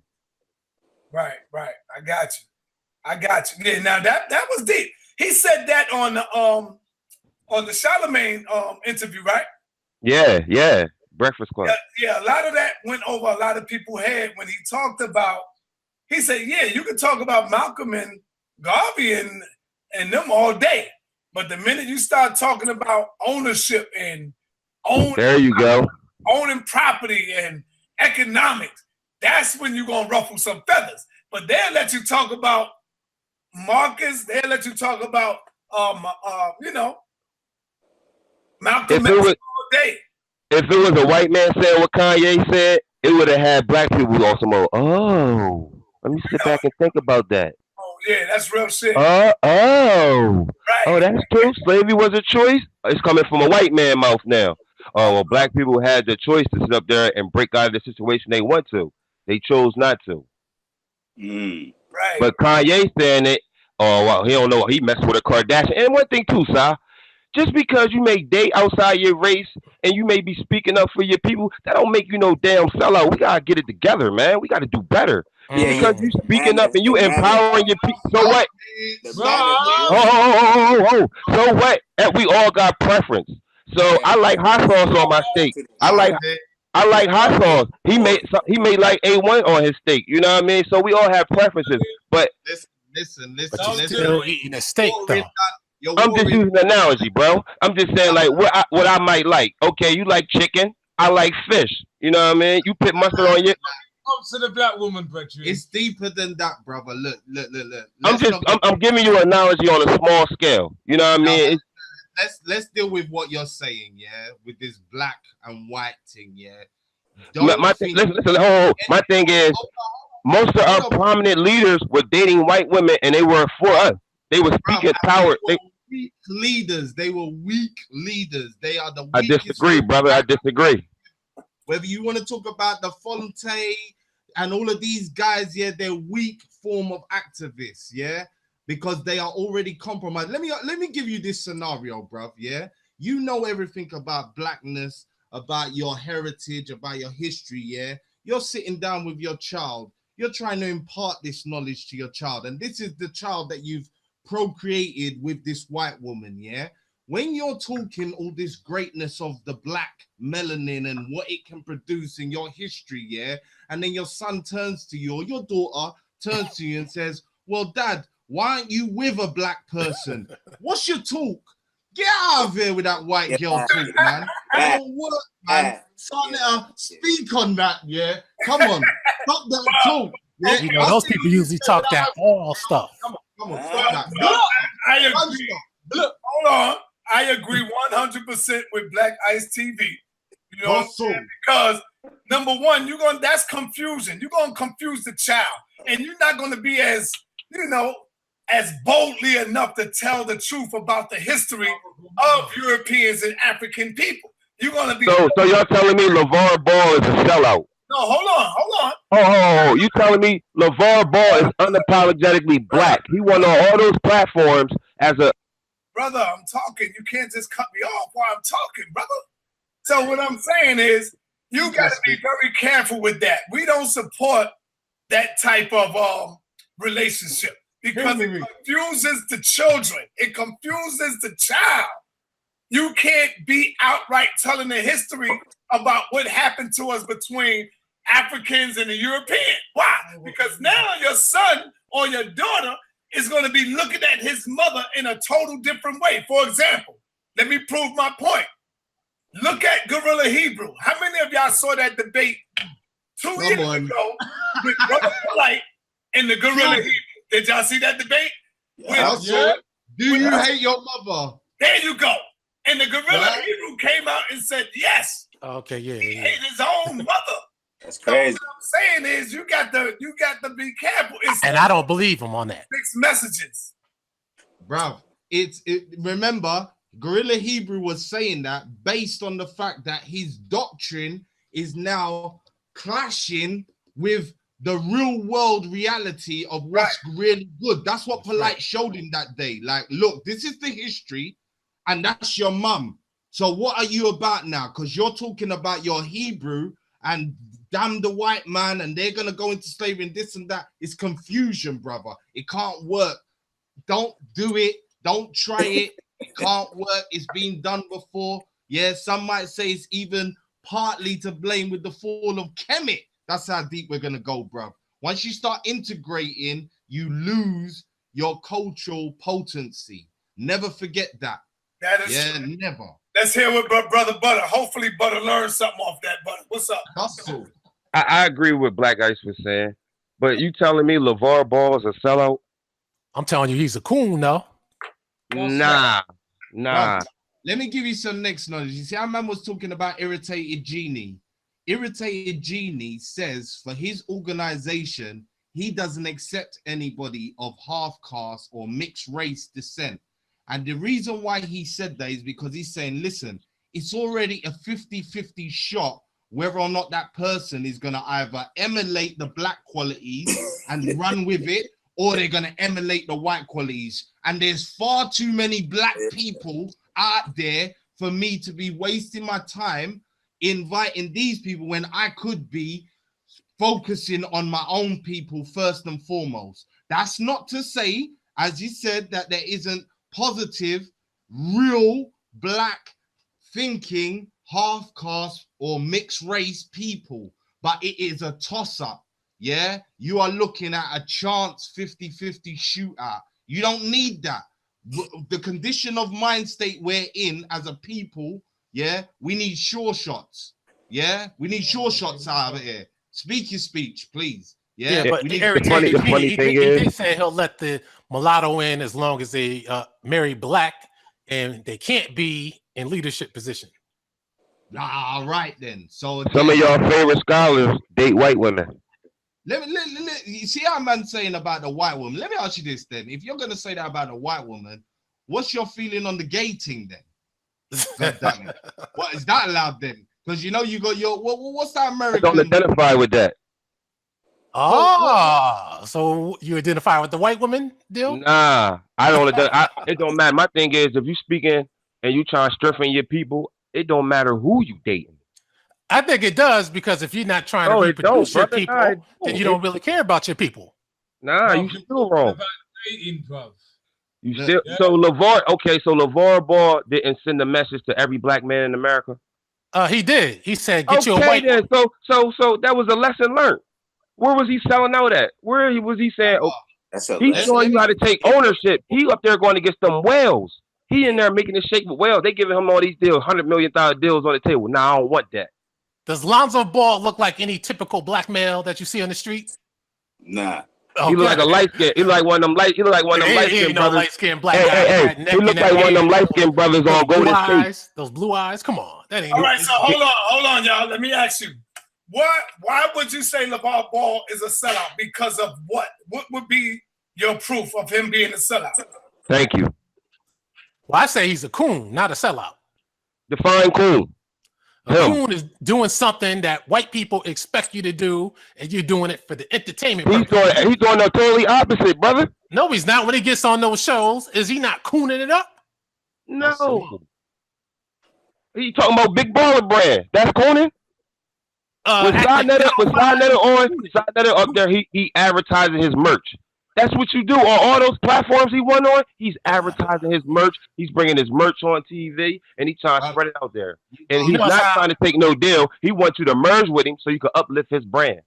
Right. I got you. Yeah, now that was deep. He said that on the Charlemagne interview, right? Yeah. Breakfast Club. Yeah, a lot of that went over a lot of people's head when he talked about. He said, "Yeah, you can talk about Malcolm and Garvey and them all day, but the minute you start talking about ownership and There you go. owning property and economics, that's when you're gonna ruffle some feathers. But they'll let you talk about Marcus. They'll let you talk about Malcolm X all day." If it was a white man saying what Kanye said, it would have had black people on some more. Oh, let me sit back and think about that. Oh yeah, that's real shit. Oh, Right. that's true. Slavery was a choice. It's coming from a white man mouth now. Oh, well, black people had the choice to sit up there and break out of the situation they want to. They chose not to. Right. But Kanye saying it, oh, well, he don't know. He messed with a Kardashian. And one thing too, Si, just because you may date outside your race and you may be speaking up for your people, that don't make you no damn sellout. We gotta get it together, man. We gotta do better. Because you speaking up and you empowering your people. So what? Oh. So what? And we all got preference. So I like hot sauce on my steak. I like hot sauce. He made like A1 on his steak. You know what I mean? So we all have preferences. But listen. But you're still eating a steak, though. I'm just using an analogy, bro. I'm just saying like what I might like. Okay, you like chicken. I like fish. You know what I mean? You put mustard on your. Comes to the black woman, brethren. It's deeper than that, brother. Look. I'm giving you an analogy on a small scale. You know what I mean? Let's deal with what you're saying, yeah, with this black and white thing, yeah. My thing is, most of our prominent leaders were dating white women, and they were for us. They were speaking power. Weak leaders. They were weak leaders. They are the. I disagree, brother. I disagree. Whether you want to talk about the Fonte and all of these guys, yeah, they're weak form of activists, yeah, because they are already compromised. Let me give you this scenario, bruv, yeah. You know everything about blackness, about your heritage, about your history, yeah. You're sitting down with your child. You're trying to impart this knowledge to your child, and this is the child that you've procreated with this white woman, yeah. When you're talking all this greatness of the black melanin and what it can produce in your history, yeah, and then your son turns to you or your daughter turns to you and says, well, Dad, why aren't you with a black person? What's your talk? Get out of here with that white girl talk, man. It don't work, man. Speak on that, yeah. Come on, stop that talk. Yeah? You know, those people usually talk that all stuff. Come on, stop that. I agree. Look, hold on. I agree 100% with Black Ice TV. You know what I'm saying? Because number one, that's confusion. You're gonna confuse the child, and you're not gonna be as boldly enough to tell the truth about the history of Europeans and African people. You're gonna be so you're telling me LeVar Ball is a sellout. No, hold on. Oh, you telling me LeVar Ball is unapologetically black? He won on all those platforms as a brother. I'm talking. You can't just cut me off while I'm talking, brother. So what I'm saying is, you got to be very careful with that. We don't support that type of relationship because it confuses the children. It confuses the child. You can't be outright telling the history about what happened to us between Africans and the European. Why? Because now your son or your daughter is going to be looking at his mother in a total different way. For example, let me prove my point. Look at Gorilla Hebrew. How many of y'all saw that debate 2 years ago with Brother Polite and the Gorilla Hebrew? Did y'all see that debate? Do you hate your mother? There you go. And the Gorilla Hebrew came out and said, yes. Okay, yeah. He hated his own mother. That's crazy. So what I'm saying is you got to be careful. And I don't believe him on that. Mixed messages. Bruv, remember, Gorilla Hebrew was saying that based on the fact that his doctrine is now clashing with the real world reality of what's really good. That's what Polite showed him that day. Like, look, this is the history, and that's your mum. So what are you about now? Because you're talking about your Hebrew and damn the white man, and they're gonna go into slavery and this and that. It's confusion, brother. It can't work. Don't do it. Don't try it. It can't work. It's been done before. Yeah, some might say it's even partly to blame with the fall of Kemet. That's how deep we're gonna go, bro. Once you start integrating, you lose your cultural potency. Never forget that. That is true. Never. Let's hear what Brother Butter. Hopefully, Butter learned something off that, Butter. What's up? Hustle. I agree with what Black Ice was saying, but you telling me LeVar Ball is a sellout? I'm telling you, he's a coon, though. Nah. Bro, let me give you some next knowledge. You see, our man was talking about Irritated Genie. Irritated Genie says for his organization, he doesn't accept anybody of half caste or mixed race descent. And the reason why he said that is because he's saying, listen, it's already a 50-50 shot whether or not that person is going to either emulate the black qualities and run with it, or they're going to emulate the white qualities. And there's far too many black people out there for me to be wasting my time inviting these people when I could be focusing on my own people first and foremost. That's not to say, as you said, that there isn't positive, real black thinking, half caste or mixed race people, but it is a toss up. Yeah, you are looking at a chance 50-50 shootout. You don't need that. The condition of mind state we're in as a people, yeah, we need sure shots. Yeah, we need sure shots out of here. Speak your speech, please. Yeah, but the Irritated Genie, he did say he'll let the mulatto in as long as they marry black, and they can't be in leadership position. All right then. So some of y'all favorite scholars date white women. Let you see how man saying about the white woman. Let me ask you this then. If you're gonna say that about a white woman, what's your feeling on the gay thing then? God damn it. What is that allowed then? Because you know you got your what's that American? I don't identify with that. Oh, so you identify with the white woman deal? Nah, I don't. It don't matter. My thing is, if you speaking and you trying to strengthen your people, it don't matter who you dating. I think it does, because if you're not trying to reproduce your people, then you don't really care about your people. Nah, you still wrong. Dating, bruv. You still so LeVar. Okay, so LeVar Ball didn't send a message to every black man in America. He did. He said, "Get you a white." Then. So that was a lesson learned. Where was he selling out at? Where was he saying? Oh, he's showing you how to take ownership. He up there going to get some whales. He in there making a shake with whales. They giving him all these deals, $100 million deals on the table. Nah, I don't want that. Does Lonzo Ball look like any typical black male that you see on the street? Nah. Okay. He look like a light skin. He like one of them light. He look like one of them light skin brothers. Light skin black guy. He look like one of them light skin brothers on Golden State. Those blue eyes. Come on, that ain't. All right, so hold on, y'all. Let me ask you, why would you say LeVar Ball is a sellout? Because of what? What would be your proof of him being a sellout? Thank you. Well, I say he's a coon, not a sellout. Define coon. A coon is doing something that white people expect you to do, and you're doing it for the entertainment. He's doing the totally opposite, brother. No, he's not. When he gets on those shows, is he not cooning it up? No. He talking about Big Baller Brand. That's cooning. With Side Netter up there, he advertising his merch. That's what you do on all those platforms he went on. He's advertising his merch. He's bringing his merch on TV, and he's trying to spread it out there. And he's not trying to take no deal. He wants you to merge with him so you can uplift his brand.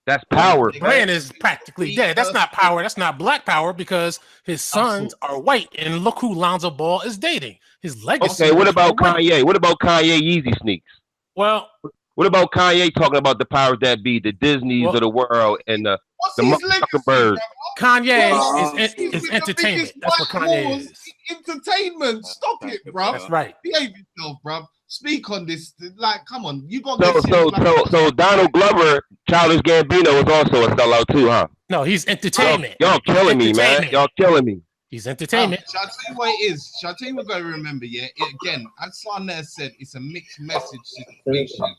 That's power. The brand is practically dead. That's not power. That's not black power, because his sons are white. And look who Lonzo Ball is dating. His legacy. Okay, what about Kanye? What about Kanye Yeezy sneaks? Well, what about Kanye talking about the powers that be, the Disneys of the world, and the motherfucking birds? Kanye is entertainment. That's what Kanye is. Entertainment. Stop it, bro. That's right. Behave yourself, bro. Speak on this. Like, come on. You got so Donald Glover, Childish Gambino, is also a sellout too, huh? No, he's entertainment. Y'all killing me, man. Y'all killing me. He's entertainment. Shall I tell you what it is? Shall I tell you what I remember? Yeah, again, as Sarnez said, it's a mixed message situation.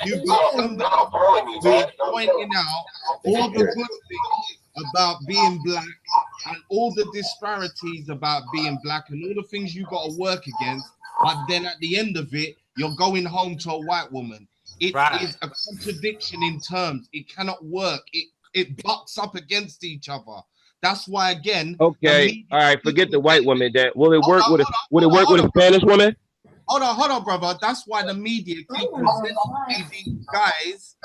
You've got somebody pointing out all the good things about being black and all the disparities about being black and all the things you got to work against. But then at the end of it, you're going home to a white woman. It is a contradiction in terms. It cannot work. It butts up against each other. That's why, again. Okay, all right. Forget the white woman. Then will it work with a hold on, Spanish woman? Hold on, brother. That's why the media keep presenting these guys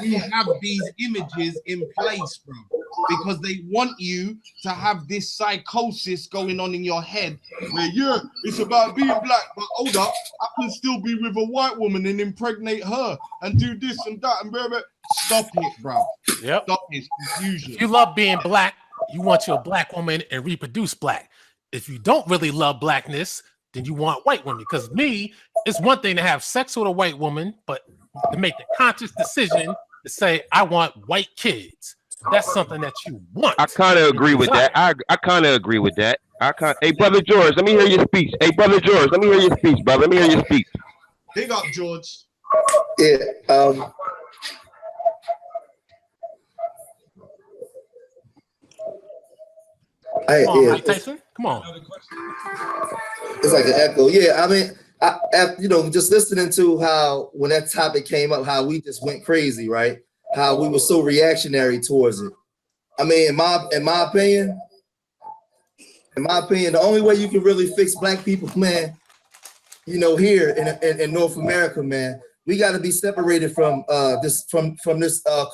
who have these images in place, bro. Because they want you to have this psychosis going on in your head where, yeah, it's about being black, but hold up, I can still be with a white woman and impregnate her and do this and that and blah, blah. Stop it, bro. Yep. Stop this confusion. If you love being black, you want your black woman and reproduce black. If you don't really love blackness, then you want white women. Because me, it's one thing to have sex with a white woman, but to make the conscious decision to say, I want white kids. That's something that you want. I kind of agree with that. I kind of agree with that. Hey, brother George, let me hear your speech. Hey, brother George, let me hear your speech, brother. Let me hear your speech. Big up, George. Yeah. Come on, yeah, Mike Tyson. Come on. it's like an echo. Yeah, I mean, just listening to how when that topic came up, how we just went crazy, right? How we were so reactionary towards it. I mean, in my opinion, the only way you can really fix black people, man, here in North America, man, we got to be separated from this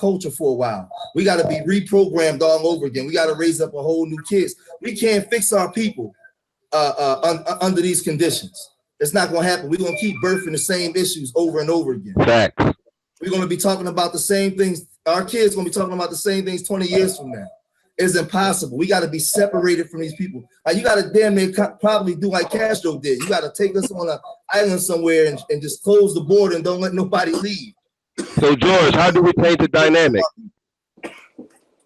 culture for a while. We got to be reprogrammed all over again. We got to raise up a whole new kids. We can't fix our people under these conditions. It's not going to happen. We're going to keep birthing the same issues over and over again. Facts. We're going to be talking about the same things. Our kids going to be talking about the same things 20 years from now. It's impossible. We got to be separated from these people. Like, you got to damn near probably do like Castro did. You got to take us on an island somewhere and just close the border and don't let nobody leave. So George, how do we change the dynamic?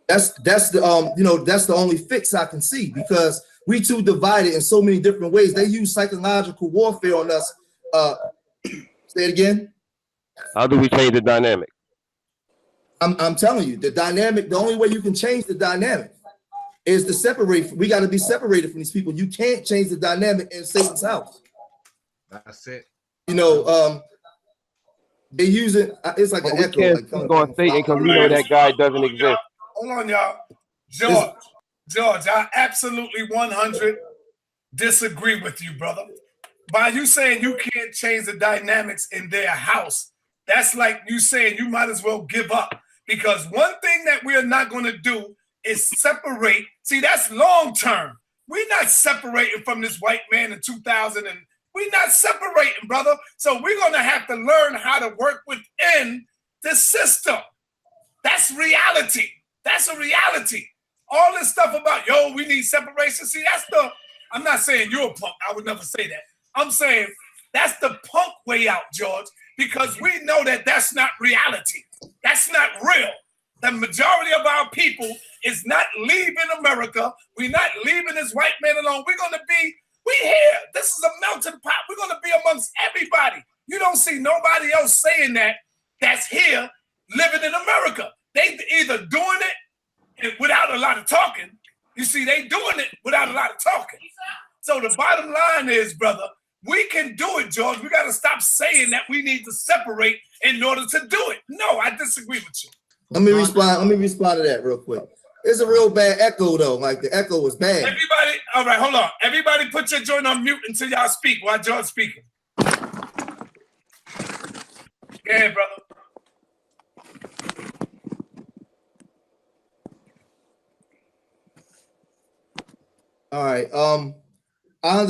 That's the only fix I can see, because we too divided in so many different ways. They use psychological warfare on us. Say it again. How do we change the dynamic? I'm telling you, the only way you can change the dynamic is to separate. We got to be separated from these people. You can't change the dynamic in Satan's house. That's it. They use it. It's like an echo. Can't speak on Satan because we know that guy doesn't exist. Hold on, y'all. George, I absolutely 100 disagree with you, brother. By you saying you can't change the dynamics in their house, that's like you saying you might as well give up. Because one thing that we're not going to do is separate. See, that's long term. We're not separating from this white man in 2000, and we're not separating, brother. So we're going to have to learn how to work within the system. That's reality. That's a reality. All this stuff about, we need separation. See, I'm not saying you're a punk. I would never say that. I'm saying that's the punk way out, George, because we know that that's not reality. That's not real. The majority of our people is not leaving America. We're not leaving this white man alone. We here. This is a melting pot. We're going to be amongst everybody. You don't see nobody else saying that's here living in America. They either doing it without a lot of talking. You see, they doing it without a lot of talking. So the bottom line is, brother, we can do it, George. We got to stop saying that we need to separate in order to do it. No, I disagree with you. Let me respond to that real quick. It's a real bad echo, though. Like, the echo was bad. Everybody, all right, hold on. Everybody put your joint on mute until y'all speak while George speaking. Go ahead, brother. All right. I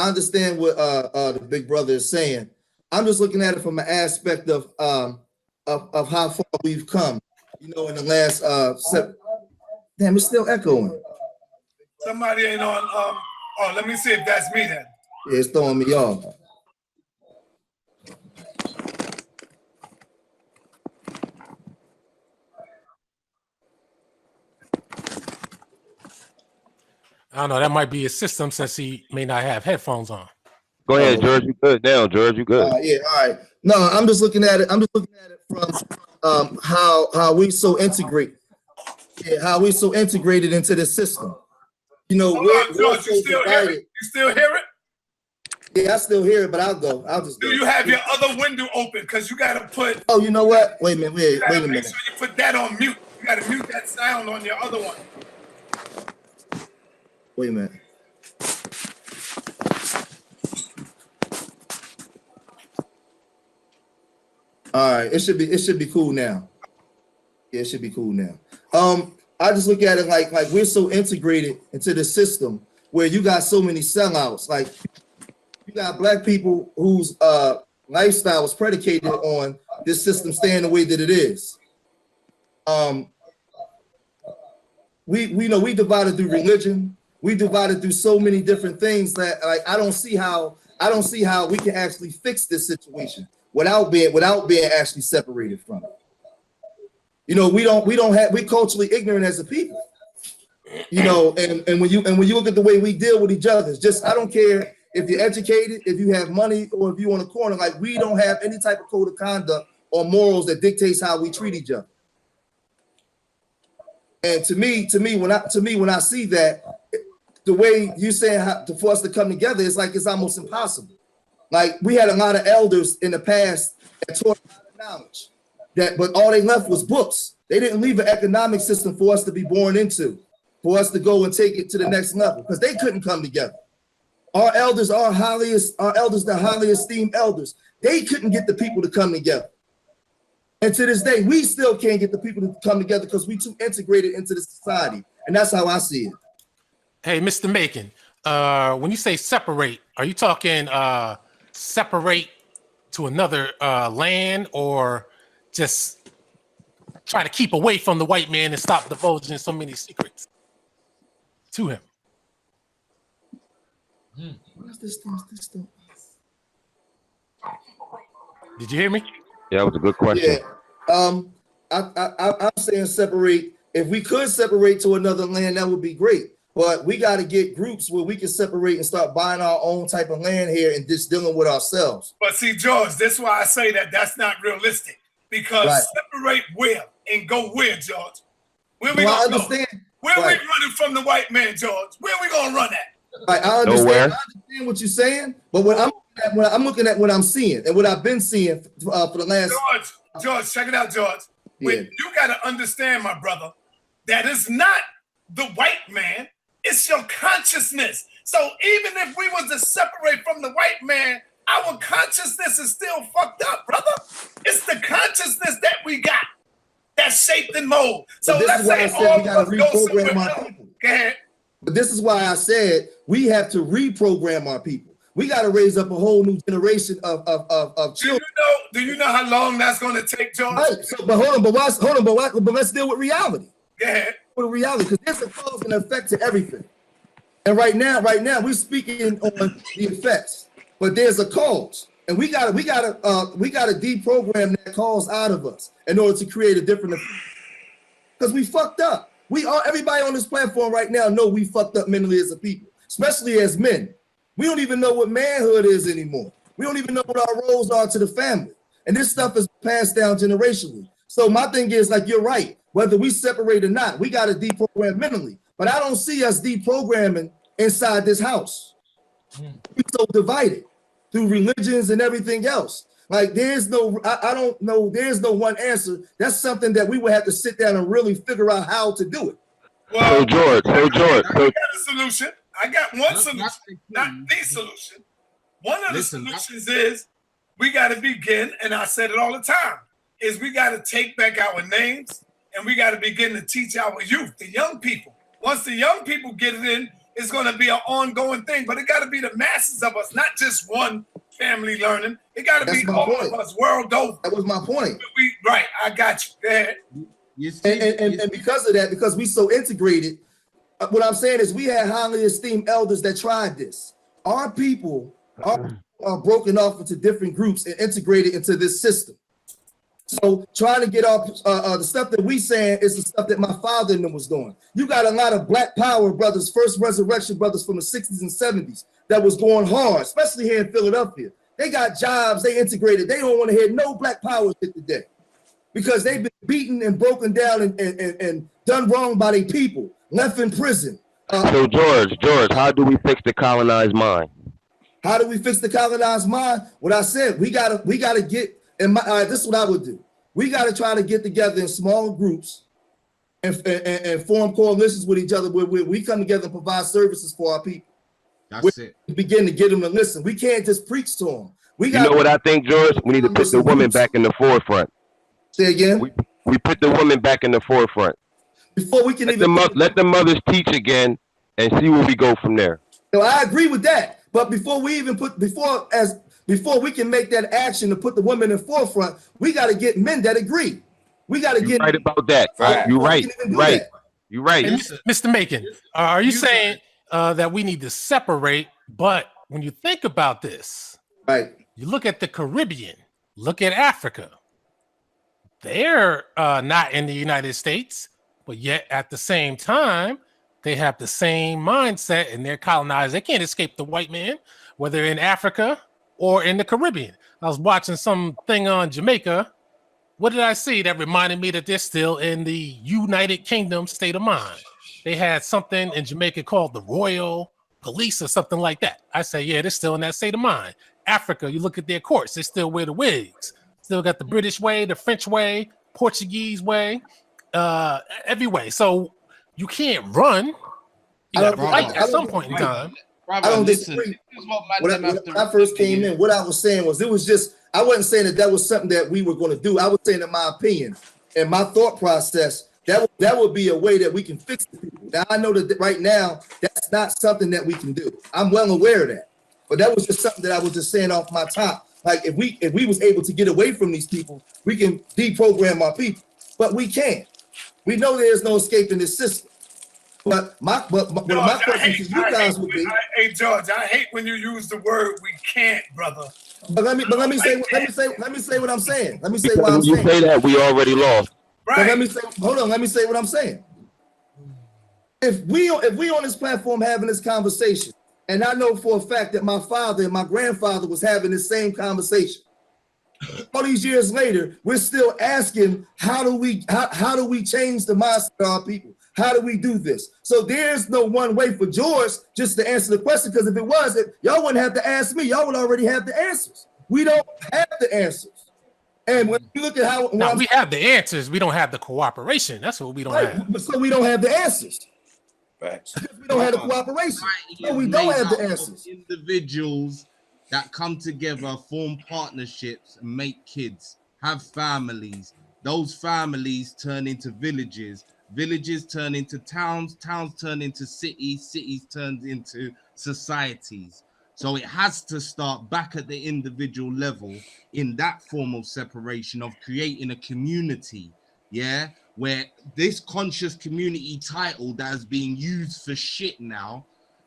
understand what the big brother is saying. I'm just looking at it from an aspect of how far we've come. In the last damn, it's still echoing. Somebody ain't on. Let me see if that's me then. Yeah, it's throwing me off. I don't know. That might be his system since he may not have headphones on. Go ahead, George. You good now, George? You good? Yeah. All right. No, I'm just looking at it. From how we so integrate. Yeah, how we so integrated into the system. George, you still hear it? You still hear it? Yeah, I still hear it, but I'll go. Do you have your other window open? Because you got to put. Oh, you know what? Wait a minute. Wait a minute. Make sure you put that on mute. You got to mute that sound on your other one. Wait a minute. All right, it should be cool now. Yeah, it should be cool now. I just look at it like we're so integrated into the system where you got so many sellouts. Like you got black people whose lifestyle is predicated on this system staying the way that it is. We divided through religion. We divided through so many different things that like I don't see how we can actually fix this situation without being actually separated from it. You know, we're culturally ignorant as a people. You know, and when you look at the way we deal with each other, it's just I don't care if you're educated, if you have money, or if you're on the corner, like we don't have any type of code of conduct or morals that dictates how we treat each other. And to me, when I see that, the way you saying for us to come together, it's like it's almost impossible. Like we had a lot of elders in the past that taught a lot of knowledge, but all they left was books. They didn't leave an economic system for us to be born into, for us to go and take it to the next level, because they couldn't come together. Our elders, the highly esteemed elders, they couldn't get the people to come together. And to this day, we still can't get the people to come together because we too integrated into the society. And that's how I see it. Hey, Mr. Macon, when you say separate, are you talking separate to another land, or just try to keep away from the white man and stop divulging so many secrets to him? What's this? Did you hear me? Yeah, that was a good question. Yeah. I'm saying separate. If we could separate to another land, that would be great. But we got to get groups where we can separate and start buying our own type of land here and just dealing with ourselves. But see, George, that's why I say that's not realistic. Because separate where and go where, George? Where we gonna go? Where we running from the white man, George? Where we gonna run at? Right, I understand what you're saying, but when I'm looking at what I'm seeing and what I've been seeing for the last. George, check it out, George. When you got to understand, my brother, that it's not the white man, it's your consciousness. So even if we was to separate from the white man, our consciousness is still fucked up, brother. It's the consciousness that we got that's shaped and molded. So let's say all of us go somewhere else. Go ahead. But this is why I said we have to reprogram our people. We got to raise up a whole new generation of children. Do you know how long that's going to take, George? Right. So, but hold on, but let's deal with reality. Go ahead. With reality, because there's a cause and effect to everything. And right now, we're speaking on the effects, but there's a cause, and we gotta deprogram that cause out of us in order to create a different effect. Because we fucked up. Everybody on this platform right now know we fucked up mentally as a people, especially as men. We don't even know what manhood is anymore. We don't even know what our roles are to the family. And this stuff is passed down generationally. So my thing is, like, you're right. Whether we separate or not, we got to deprogram mentally. But I don't see us deprogramming inside this house. We're so divided through religions and everything else. Like, there's no, I don't know, there's no one answer. That's something that we would have to sit down and really figure out how to do it. Well, so George. I got a solution. I got one solution, not the solution. One of the solutions is we got to begin, and I said it all the time, is we got to take back our names and we got to begin to teach our youth, the young people. Once the young people get it in, it's going to be an ongoing thing, but it got to be the masses of us, not just one family learning. It got to be all of us world over. That was my point. Right, I got you. Go ahead. And because of that, because we so integrated, what I'm saying is we had highly esteemed elders that tried this. Our people are broken off into different groups and integrated into this system. So trying to get off the stuff that we saying is the stuff that my father and them was doing. You got a lot of Black Power brothers, first resurrection brothers from the 60s and 70s that was going hard, especially here in Philadelphia. They got jobs, they integrated. They don't want to hear no Black Power shit today because they've been beaten and broken down and done wrong by their people, left in prison. So George, how do we fix the colonized mind? How do we fix the colonized mind? What I said, we gotta get. And this is what I would do. We got to try to get together in small groups and form coalitions with each other where we come together and provide services for our people. That's it. Begin to get them to listen. We can't just preach to them. You know what I think, George? We need to put the woman back in the forefront. Say again? We put the woman back in the forefront. Before we can let the mothers teach again and see where we go from there. I agree with that. But before we can make that action to put the women in the forefront, we got to get men that agree. We got to get right about that. You're right. You're right. Hey, Mr. Macon, are you saying that we need to separate? But when you think about this, right, you look at the Caribbean, look at Africa. They're not in the United States, but yet at the same time, they have the same mindset and they're colonized. They can't escape the white man, whether in Africa or in the Caribbean. I was watching something on Jamaica. What did I see that reminded me that they're still in the United Kingdom state of mind? They had something in Jamaica called the Royal Police or something like that. I say, yeah, they're still in that state of mind. Africa, you look at their courts, they still wear the wigs. Still got the British way, the French way, Portuguese way, every way. So you can't run. You got to fight at some point in time. I don't disagree. When I first came in, what I was saying was I wasn't saying that was something that we were going to do. I was saying, in my opinion and my thought process, that would be a way that we can fix the people. Now, I know that right now, that's not something that we can do. I'm well aware of that. But that was just something that I was just saying off my top. Like, if we was able to get away from these people, we can deprogram our people. But we can't. We know there's no escape in this system. But my question to you guys would be, hey George, I hate when you use the word "we can't," brother. But let me say what I'm saying. Let me say what I'm saying. You say that we already lost. Right. But let me say what I'm saying. If we on this platform having this conversation, and I know for a fact that my father and my grandfather was having this same conversation. All these years later, we're still asking, how do we change the mindset of our people? How do we do this? So there's no one way for George just to answer the question, because if it was, y'all wouldn't have to ask me. Y'all would already have the answers. We don't have the answers. And when you look at how we have the answers, we don't have the cooperation. That's what we don't have. So we don't have the answers. Right. We don't have the cooperation. So we don't have the answers. Individuals that come together, form partnerships, and make kids, have families. Those families turn into villages. Villages turn into towns. Towns turn into cities. Cities turn into societies. So it has to start back at the individual level in that form of separation, of creating a community, yeah, where this conscious community title that is being used for shit now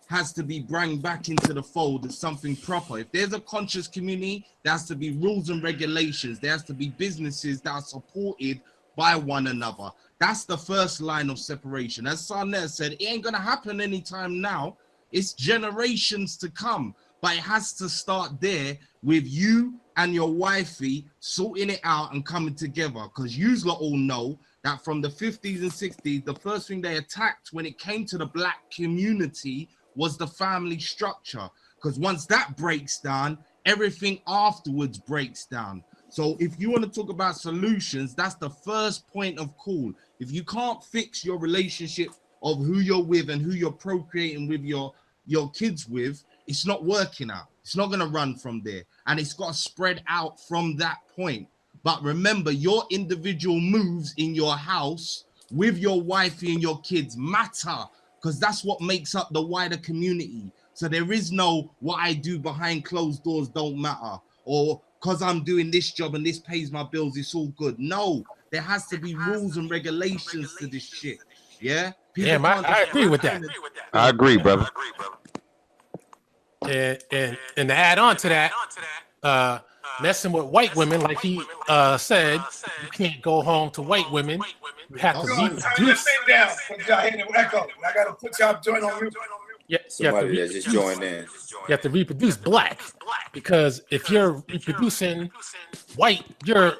has to be brought back into the fold as something proper. If there's a conscious community, there has to be rules and regulations. There has to be businesses that are supported by one another. That's the first line of separation. As Sarnez said, it ain't gonna happen anytime now. It's generations to come, but it has to start there with you and your wifey sorting it out and coming together. Because you all know that from the 50s and 60s, the first thing they attacked when it came to the black community was the family structure. Because once that breaks down, everything afterwards breaks down. So if you want to talk about solutions, that's the first point of call. If you can't fix your relationship of who you're with and who you're procreating with your kids with, it's not working out. It's not going to run from there. And it's got to spread out from that point. But remember, your individual moves in your house with your wifey and your kids matter, because that's what makes up the wider community. So there is no what I do behind closed doors don't matter, or because I'm doing this job and this pays my bills, it's all good. No, there has to be rules and regulations to this shit. Yeah? Yeah, I agree with that. I agree, brother. And to add on to that, messing with white women, like he said, you can't go home to white women. You have to reproduce. Down. I gotta put y'all joint on mute. Yeah, somebody that just joined in. You have to reproduce black, because if you're reproducing white, you're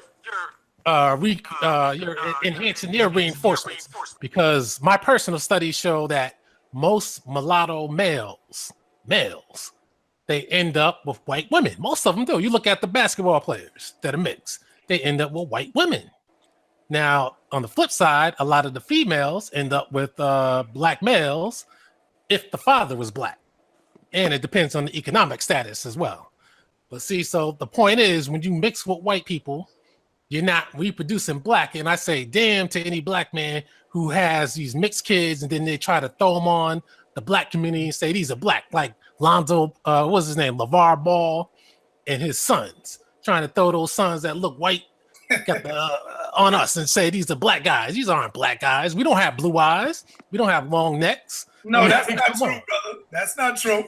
enhancing their reinforcements. Because my personal studies show that most mulatto males, they end up with white women. Most of them do. You look at the basketball players that are mixed, they end up with white women. Now, on the flip side, a lot of the females end up with black males if the father was black. And it depends on the economic status as well. But see, so the point is, when you mix with white people, you're not reproducing black. And I say, damn to any black man who has these mixed kids and then they try to throw them on the black community and say these are black, like Lonzo, what's his name, LeVar Ball and his sons, trying to throw those sons that look white got the, on us and say these are black guys. These aren't black guys. We don't have blue eyes. We don't have long necks. No, that's not true, brother. That's not true.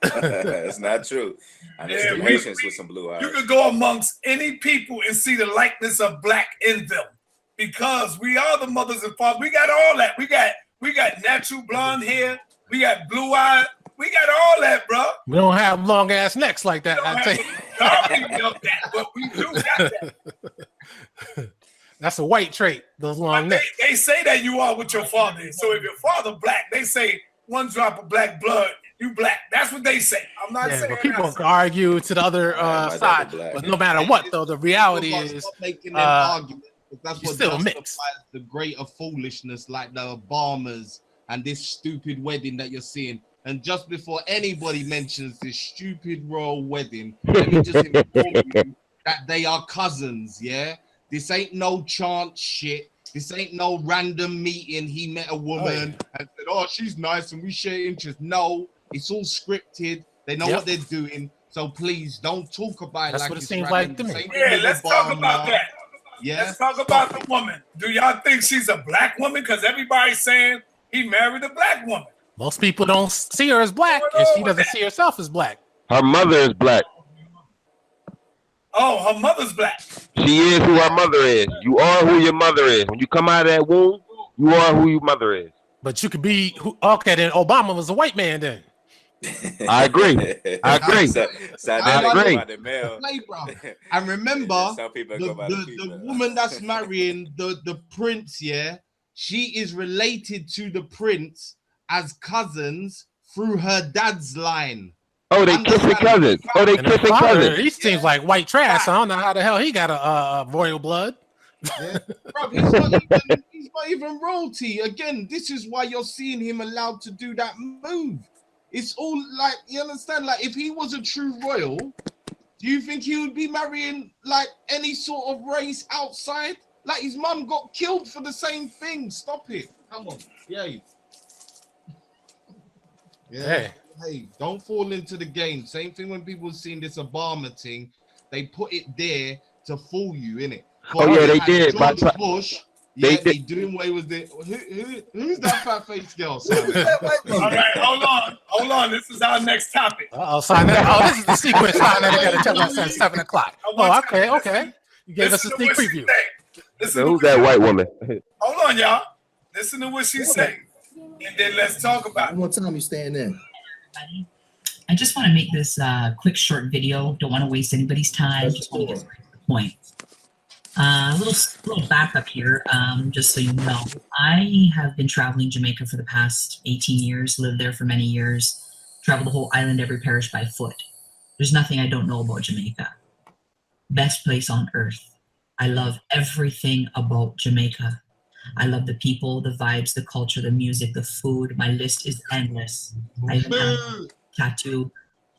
That's not true. I know some Haitians with some blue eyes. You could go amongst any people and see the likeness of black in them because we are the mothers and fathers. We got all that. We got natural blonde hair. We got blue eyes. We got all that, bro. We don't have long ass necks like that. I tell you. But we do got that. That's a white trait. Those long necks. They say that you are what your father is. So if your father black, they say one drop of black blood, you black. That's what they say. I'm not saying. But people can argue to the other side. But no matter what, though, the reality is making them arguments. That's what still justifies mixed. the greater foolishness, like the Obamas and this stupid wedding that you're seeing. And just before anybody mentions this stupid royal wedding, let me just inform you that they are cousins. Yeah, this ain't no chance shit. This ain't no random meeting. He met a woman and said, "Oh, she's nice and we share interests." No, it's all scripted. They know what they're doing. So please don't talk about it like what it it's seems random. like to me. Yeah, let's talk about that. Yeah, let's talk about the woman. Do y'all think she's a black woman? Because everybody's saying he married a black woman. Most people don't see her as black, and she doesn't see herself as black. Her mother is black. Oh, her mother's black. She is who her mother is. You are who your mother is. When you come out of that womb, you are who your mother is. But you could be okay. Then Obama was a white man. Then I agree. I agree. I agree. And remember, the woman that's marrying the prince, yeah, she is related to the prince as cousins through her dad's line. Oh, they kissing cousins. Oh, they kissing cousins. He seems like white trash. I don't know how the hell he got a royal blood. Yeah. Bro, he's not even royalty. Again, this is why you're seeing him allowed to do that move. It's all like, you understand? Like, if he was a true royal, do you think he would be marrying like any sort of race outside? Like, his mum got killed for the same thing. Stop it. Come on. Yeah. Yeah. Hey, don't fall into the game. Same thing when people seen this Obama thing, they put it there to fool you, innit? Oh yeah, they did. George Bush, they doing away with it. Who's that fat face girl? All right, hold on. This is our next topic. Sign that. Oh, this is the sequence. Sign that. I gotta tell us at 7 o'clock. Oh, okay. You gave us a sneak preview. Who's that white woman? Hold on, y'all. Listen to what she's saying, and then let's talk about it. One more time you staying in. I just want to make this quick, short video. Don't want to waste anybody's time. Just want to get straight to the point. A little backup here, just so you know. I have been traveling Jamaica for the past 18 years, lived there for many years, traveled the whole island, every parish by foot. There's nothing I don't know about Jamaica. Best place on earth. I love everything about Jamaica. I love the people, the vibes, the culture, the music, the food. My list is endless. I even have a tattoo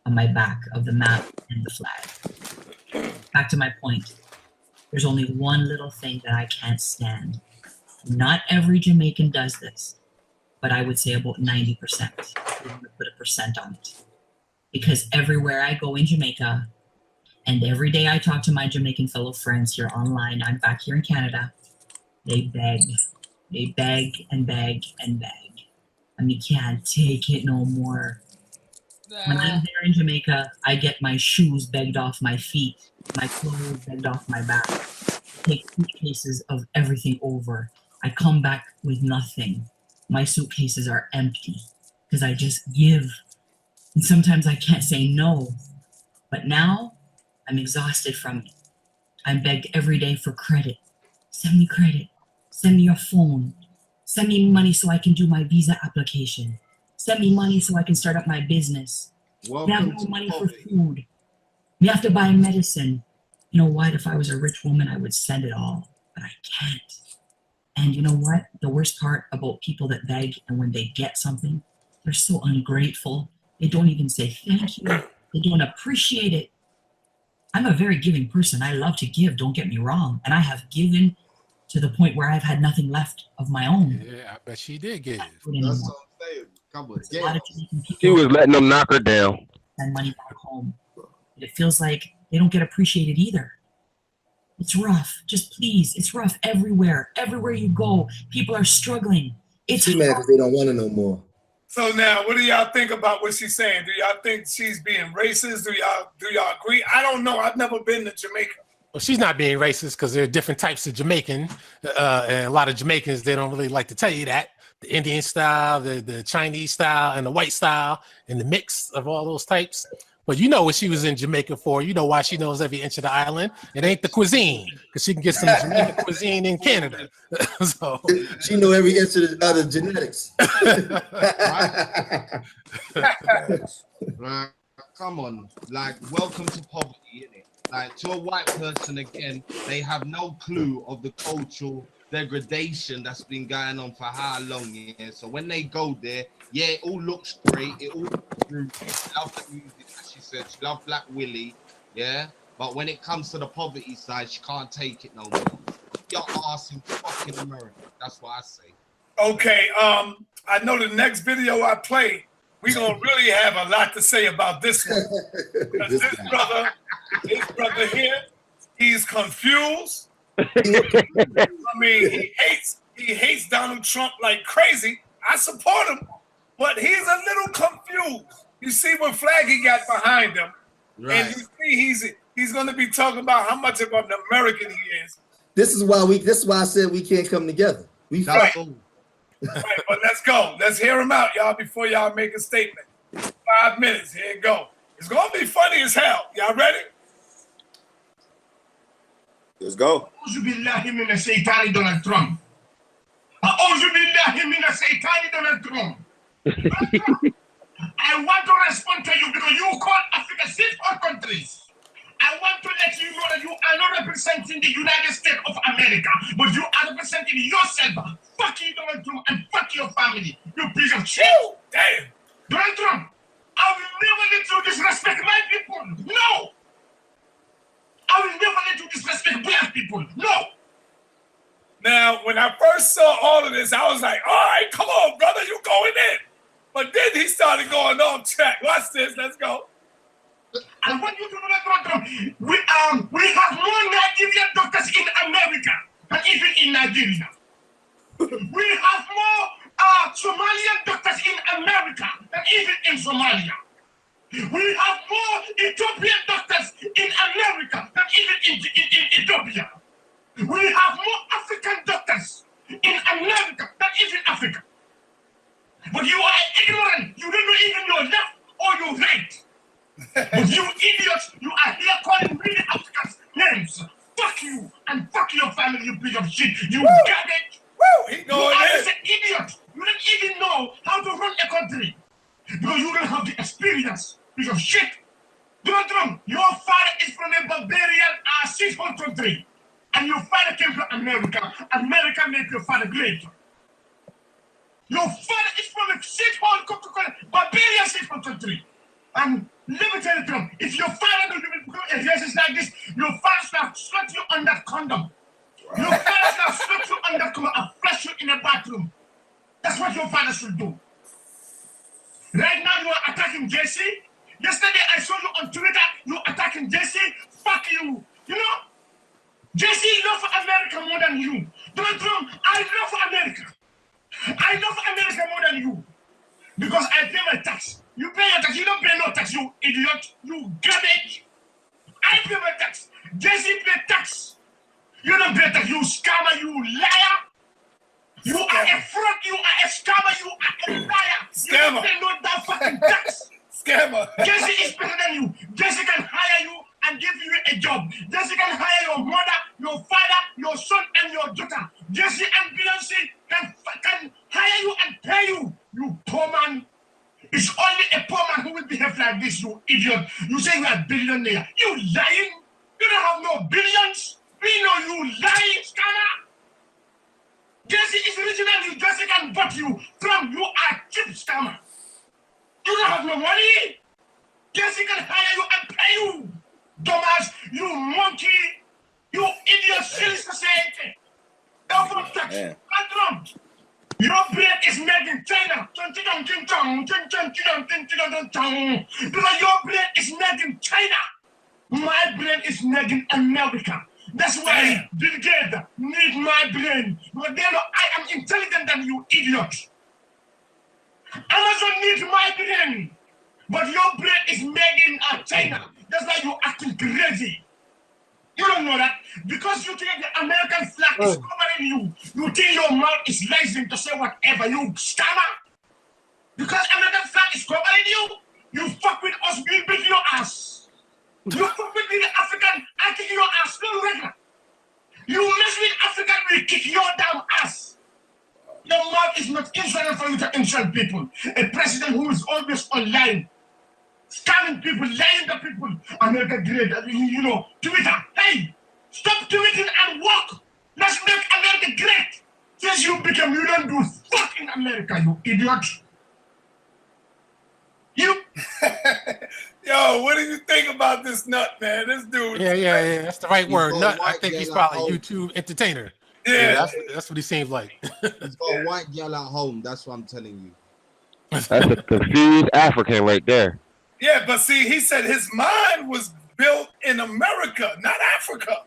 on my back of the map and the flag. Back to my point. There's only one little thing that I can't stand. Not every Jamaican does this, but I would say about 90%. We're going to put a percent on it. Because everywhere I go in Jamaica, and every day I talk to my Jamaican fellow friends here online, I'm back here in Canada, they beg and beg and beg. I mean, can't take it no more. When I'm there in Jamaica, I get my shoes begged off my feet, my clothes begged off my back, take suitcases of everything over. I come back with nothing. My suitcases are empty because I just give. And sometimes I can't say no. But now I'm exhausted from it. I'm begged every day for credit. Send me credit. Send me your phone. Send me money so I can do my visa application. Send me money so I can start up my business. We have no money for food. We have to buy medicine. You know what? If I was a rich woman, I would send it all. But I can't. And you know what? The worst part about people that beg and when they get something, they're so ungrateful. They don't even say thank you. They don't appreciate it. I'm a very giving person. I love to give, don't get me wrong. And I have given to the point where I've had nothing left of my own. Yeah, I bet she did give. That's what I'm saying. Come on, A lot of Jamaican He people was letting them knock her down. send money back home. And it feels like they don't get appreciated either. It's rough. Just please, it's rough everywhere. Everywhere you go, people are struggling. It's She mad because they don't want her no more. So now, what do y'all think about what she's saying? Do y'all think she's being racist? Do y'all agree? I don't know. I've never been to Jamaica. Well, she's not being racist because there are different types of Jamaican, and a lot of Jamaicans, they don't really like to tell you that. The Indian style, the Chinese style, and the white style, and the mix of all those types. But you know what she was in Jamaica for. You know why she knows every inch of the island. It ain't the cuisine, because she can get some Jamaican cuisine in Canada. So She know every inch of the genetics. Right. Come on, like, welcome to poverty, innit? Like, to a white person, again, they have no clue of the cultural degradation that's been going on for how long, yeah? So when they go there, yeah, it all looks great, it all looks groovy. She loves the music, as she said, she loves Black Willie, yeah? But when it comes to the poverty side, she can't take it no more. Your ass in fucking America, that's what I say. Okay, I know the next video I play, we're gonna really have a lot to say about this one. Because this brother here, he's confused. I mean, he hates Donald Trump like crazy. I support him, but he's a little confused. You see what flag he got behind him, Right. and you see he's gonna be talking about how much of an American he is. This is why I said we can't come together. We That's fight. all. Right, but let's go. Let's hear him out, y'all, before y'all make a statement. 5 minutes. Here you go. It's gonna be funny as hell. Y'all ready? Let's go. أعوذ بالله من الشيطان Donald Trump. أعوذ بالله من الشيطان Donald Trump. I want to respond to you because you call Africa 6 countries. I want to let you know that you are not representing the United States of America, but you are representing yourself. Fuck you, Donald Trump, and fuck your family. You piece of shit. Damn. Donald Trump, I will never let you disrespect my people. No. I will never let you disrespect Black people. No. Now, when I first saw all of this, I was like, all right, come on, brother, you going in. But then he started going off track. Watch this. Let's go. I want you to know that, Donald Trump, we have more Nigerian doctors in America than even in Nigeria. We have more Somalian doctors in America than even in Somalia. We have more Ethiopian doctors in America than even in Ethiopia. We have more African doctors in America than even Africa. But you are ignorant. You don't know even your left or your right. But you idiots, you are here calling really Africans names. Fuck you and fuck your family, you piece of shit. You garbage. He You going are in. just an idiot. You don't even know how to run a country. Because you don't have the experience. Piece of shit. Donald Trump, your father is from a barbarian seashore country. And your father came to America. America made your father great. Your father is from a seashore barbarian seashore country. And let me tell you, Trump, if your father don't do exercises like this, your father shall slap you on that condom. Your father shall slap you on that condom and flush you in a bathroom. That's what your father should do. Right now, you are attacking Jesse. Yesterday, I saw you on Twitter. You attacking Jesse. Fuck you. You know, Jesse loves America more than you. Donald Trump, I love America. I love America more than you. Because I pay my tax. You pay your tax. You don't pay no tax, you idiot. You garbage. I pay my tax. Jesse pay tax. You don't pay tax. You scammer. You liar. You are a fraud. You are a scammer. You are a liar. Scammer. You don't pay no damn fucking tax. Scammer. Jesse is better than you. Jesse can hire you and give you a job. Jesse can hire your mother, your father, your son, and your daughter. Jesse and Beyonce can hire you and pay you. You poor man. It's only a poor man who will behave like this, you idiot. You say you are a billionaire. You lying? You don't have no billions. We know you lying, scammer. for money? Guess he can hire you and pay you. Dumbass, you monkey, you idiot, silly society. Don't touch Trump. Your bread is made in China. Because your bread is made in China. My brain is made in America. That's why Bill Gates need my brain. But they know I am intelligent than you idiots. Amazon needs my brain. But your brain is made in China. That's why you're acting crazy. You don't know that. Because you think the American flag is covering you. You think your mouth is rising to say whatever. You scammer. Because American flag is covering you, you fuck with us, we beat your ass. You fuck with me, the African, I kick your ass, no regular. You mess with African, we kick your damn ass. Your mouth is not insolent for you to insult people. A president who is always online, scamming people, lying to people. America great, you know, Twitter. Hey, stop tweeting and walk. Let's make America great. Since you become, you don't do fuck in America, you idiot. You. Yo, what do you think about this nut, man? This dude. Yeah. That's the right word. Nut. I think he's probably a YouTube entertainer. Yeah, that's what he seems like. He's got a white girl at home. That's what I'm telling you. That's a confused African right there. Yeah, but see, he said his mind was built in America, not Africa.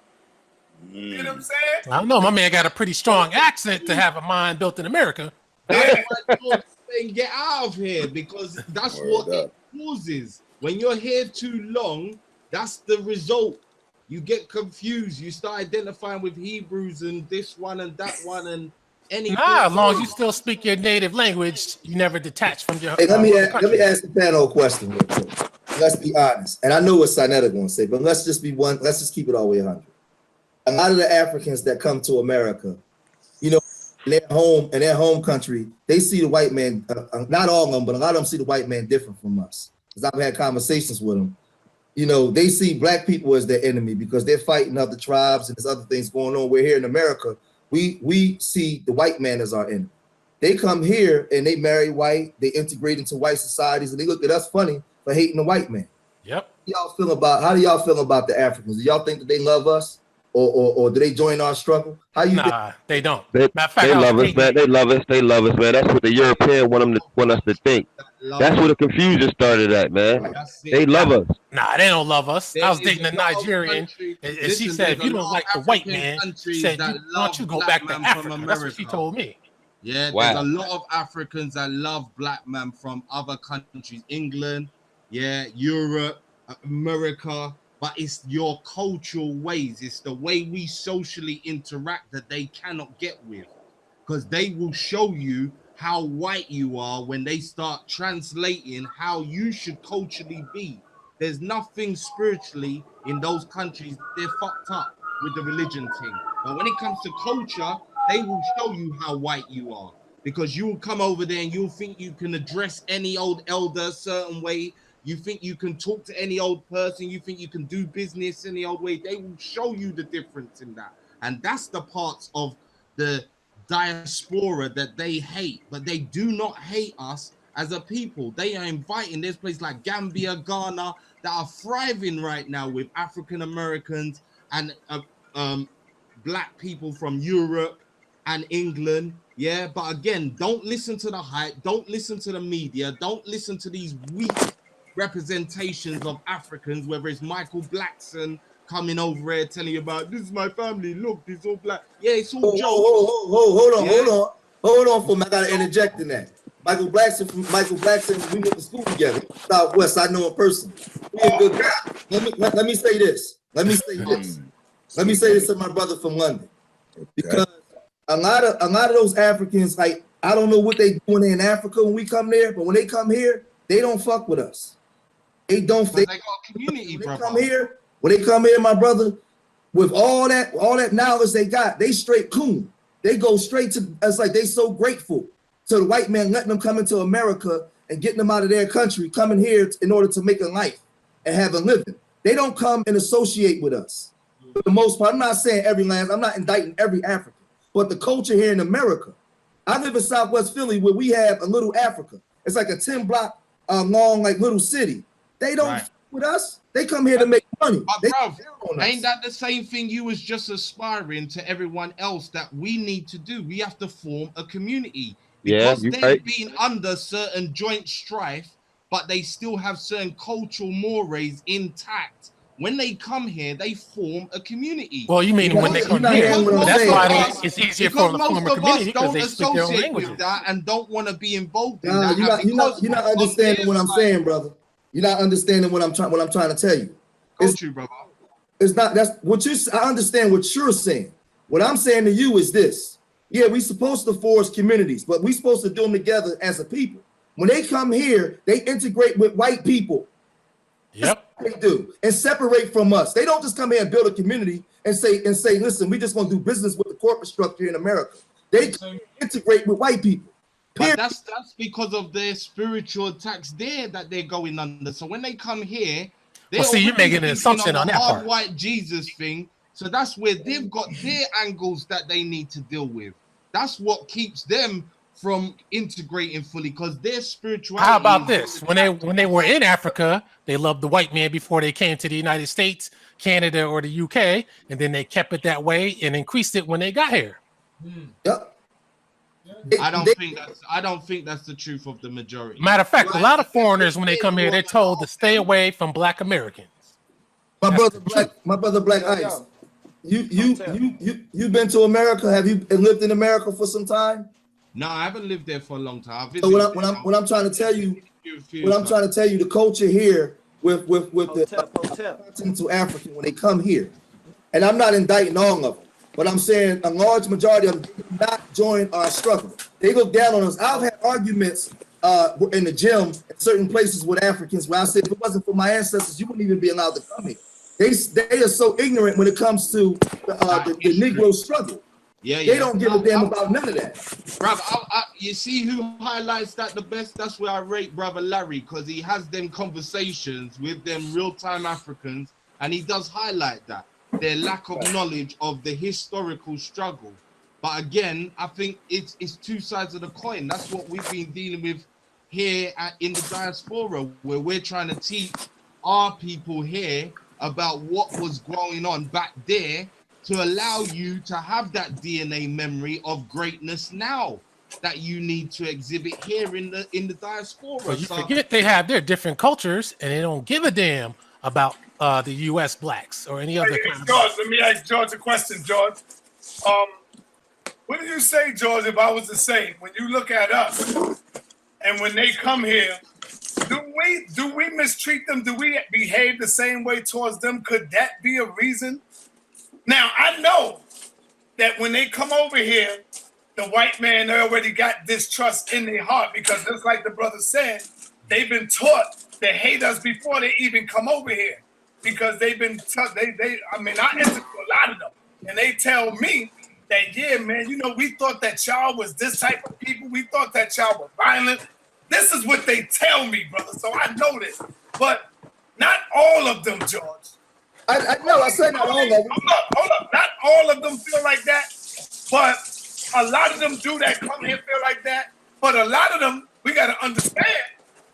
You know what I'm saying? I don't know. My man got a pretty strong accent to have a mind built in America. That's why I'm saying get out of here, because that's what it causes. When you're here too long, that's the result. You get confused. You start identifying with Hebrews and this one and that one and anything. Nah, as long as you still speak your native language, you never detach from your. Hey, let me ask the panel a question. Let's be honest, and I know what Sinetta going to say, but let's just keep it all the way 100. A lot of the Africans that come to America, you know, in their home country, they see the white man. Not all of them, but a lot of them see the white man different from us. Because I've had conversations with them. You know, they see black people as their enemy because they're fighting other tribes and there's other things going on. We're here in America. We see the white man as our enemy. They come here and they marry white. They integrate into white societies and they look at us funny for hating the white man. Yep. How do y'all feel about the Africans? Do y'all think that they love us or do they join our struggle? Nah, they don't. They love us, man. They love us, man. That's what the European want us to think. That's where the confusion started at, man. They love us. Nah, they don't love us. I was dating a Nigerian, and she said, if you don't like the white man, she said, why don't you go back to Africa? That's what she told me. Yeah, there's a lot of Africans that love black men from other countries, England, Europe, America, but it's your cultural ways. It's the way we socially interact that they cannot get with, because they will show you how white you are when they start translating how you should culturally be. There's nothing spiritually in those countries. They're fucked up with the religion thing. But when it comes to culture, they will show you how white you are, because you will come over there and you'll think you can address any old elder a certain way. You think you can talk to any old person. You think you can do business any old way. They will show you the difference in that. And that's the parts of the diaspora that they hate, but they do not hate us as a people. They are inviting. There's places like Gambia, Ghana that are thriving right now with African Americans and black people from Europe and England. Yeah, but again, don't listen to the hype. Don't listen to the media. Don't listen to these weak representations of Africans, whether it's Michael Blackson coming over here telling you about, this is my family, look, this all black. Yeah, it's all jokes. Hold on for me. I gotta interject in that. Michael Blackson, we went to school together. Southwest, I know him personally. He's a good guy. Let me say this. Let me say this to my brother from London. Because a lot of those Africans, like, I don't know what they doing in Africa when we come there, but when they come here, they don't fuck with us. They don't. They got community, when they come here, my brother, with all that knowledge they got, they straight coon. They go straight to. It's like they so grateful to the white man letting them come into America and getting them out of their country, coming here in order to make a life and have a living. They don't come and associate with us. For the most part, I'm not saying every land. I'm not indicting every African, but the culture here in America. I live in Southwest Philly where we have a little Africa. It's like a 10-block long like little city. They don't Right. with us. They come here to make money. But They bro, on us. ain't that the same thing you was just aspiring to everyone else that we need to do? We have to form a community Yeah, because you they've right. been under certain joint strife, but they still have certain cultural mores intact. When they come here, they form a community. Well, you mean when they come here? That's why it's easier for them to form a community because they speak their own associate languages. with that and don't want to be involved in Nah, that. you're not understanding what I'm saying, brother. You're not understanding what I'm trying to tell you. It's you, brother. It's not that's what you. I understand what you're saying. What I'm saying to you is this: yeah, we supposed to forge communities, but we supposed to do them together as a people. When they come here, they integrate with white people. Yep. They do and separate from us. They don't just come here and build a community and say, listen, we just want to do business with the corporate structure in America. They integrate with white people. But that's because of their spiritual attacks there that they're going under. So when they come here, they're Well, see, you're making an thinking assumption on the that hard part. white Jesus thing. So that's where they've got their angles that they need to deal with. That's what keeps them from integrating fully because their spirituality. How about this? When they were in Africa, they loved the white man before they came to the United States, Canada, or the UK, and then they kept it that way and increased it when they got here. Yep. I don't think that's the truth of the majority. Matter of fact, a lot of foreigners when they come here, they're told to stay away from Black Americans. My brother Black Ice. You been to America? Have you lived in America for some time? No, I haven't lived there for a long time. So what I'm trying to tell you, the culture here with the continental African when they come here, and I'm not indicting all of them, but I'm saying a large majority of them did not join our struggle. They look down on us. I've had arguments in the gym in certain places with Africans where I said if it wasn't for my ancestors, you wouldn't even be allowed to come here. They are so ignorant when it comes to the Negro struggle. Yeah, they don't give a damn about none of that. Brother, you see who highlights that the best? That's where I rate Brother Larry because he has them conversations with them real-time Africans and he does highlight that, their lack of knowledge of the historical struggle. But again, I think it's two sides of the coin. That's what we've been dealing with here in the diaspora, where we're trying to teach our people here about what was going on back there to allow you to have that DNA memory of greatness now that you need to exhibit here in the diaspora. But you forget they have their different cultures and they don't give a damn about the U.S. blacks or any other. George, let me ask George a question, George. What do you say, George, if I was to say, when you look at us and when they come here, do we mistreat them? Do we behave the same way towards them? Could that be a reason? Now, I know that when they come over here, the white man, they already got distrust in their heart because just like the brother said, they've been taught to hate us before they even come over here because they've been taught, I interview a lot of them and they tell me that, yeah, man, we thought that y'all was this type of people. We thought that y'all were violent. This is what they tell me, brother, so I know this. But not all of them, George. I know, I said not all of them. Hold up. Not all of them feel like that, but a lot of them do that, come here, feel like that. But a lot of them, we got to understand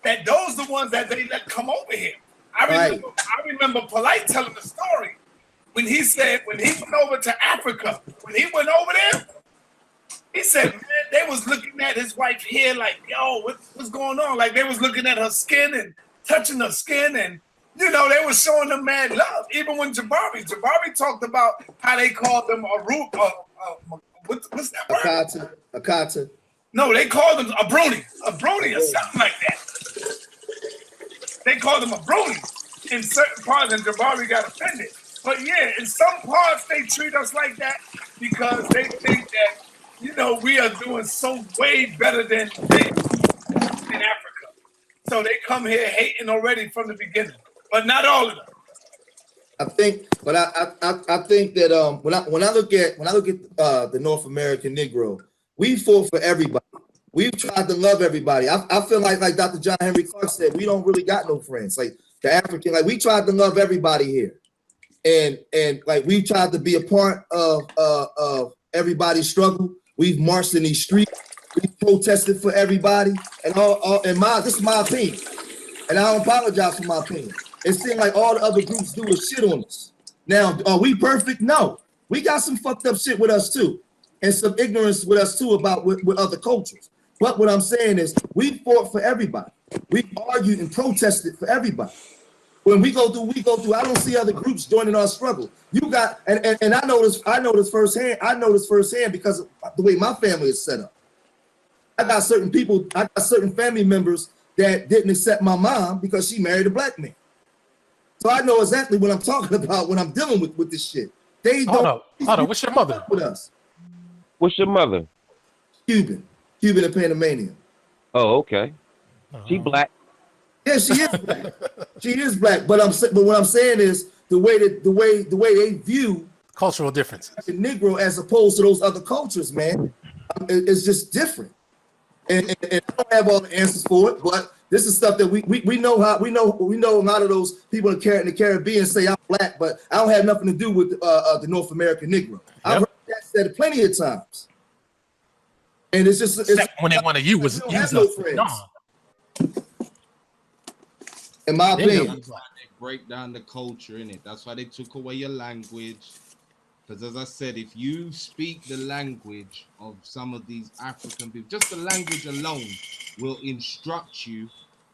that those are the ones that they let come over here. I remember Polite telling the story when he said, when he went over to Africa, when he went over there, he said, man, they was looking at his wife here like, yo, what's going on? Like they was looking at her skin and touching her skin and, they were showing them mad love. Even when Jabari talked about how they called them what's that word? Akata. No, they called them a brony or something like that. They called them a brony in certain parts, and Jabari got offended. But yeah, in some parts they treat us like that because they think that we are doing so way better than they in Africa. So they come here hating already from the beginning. But not all of them. I think that when I look at the North American Negro, we fought for everybody. We've tried to love everybody. I feel like Dr. John Henry Clark said, we don't really got no friends. Like the African, like we tried to love everybody here, and like we tried to be a part of everybody's struggle. We've marched in these streets. We protested for everybody, and this is my opinion. And I don't apologize for my opinion. It seemed like all the other groups do is shit on us. Now, are we perfect? No. We got some fucked up shit with us too. And some ignorance with us too about with other cultures. But what I'm saying is we fought for everybody. We argued and protested for everybody. When we go through, I don't see other groups joining our struggle. You got, and I know this firsthand because of the way my family is set up. I got certain family members that didn't accept my mom because she married a black man. So I know exactly what I'm talking about when I'm dealing with this shit. They don't. Hold on. What's your mother? With us. What's your mother? Cuban and Panamanian. Oh, okay. She black. Yeah, she is black. She is black. But what I'm saying is the way they view cultural differences. The Negro as opposed to those other cultures, man, it's just different. And I don't have all the answers for it, but this is stuff that we know how we know a lot of those people in the Caribbean say I'm black, but I don't have nothing to do with the North American Negro. I've heard that said plenty of times. And it's just when they want to use us. In my opinion, they break down the culture in it. That's why they took away your language. Because as I said, if you speak the language of some of these African people, just the language alone will instruct you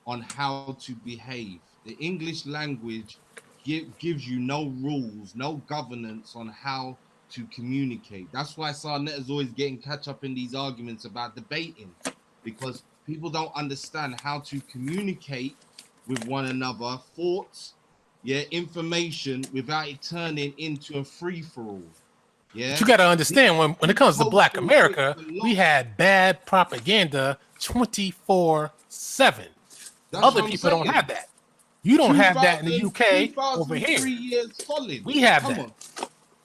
on how to behave. The English language gives you no rules, no governance on how to communicate. That's why Sarnet is always getting catch up in these arguments about debating, because people don't understand how to communicate with one another, thoughts, information, without it turning into a free-for-all. Yeah, but you got to understand when it comes to Black America, we had bad propaganda 24/7. Other people don't have that. You don't have that in the UK over here. 3 years solid. We have that.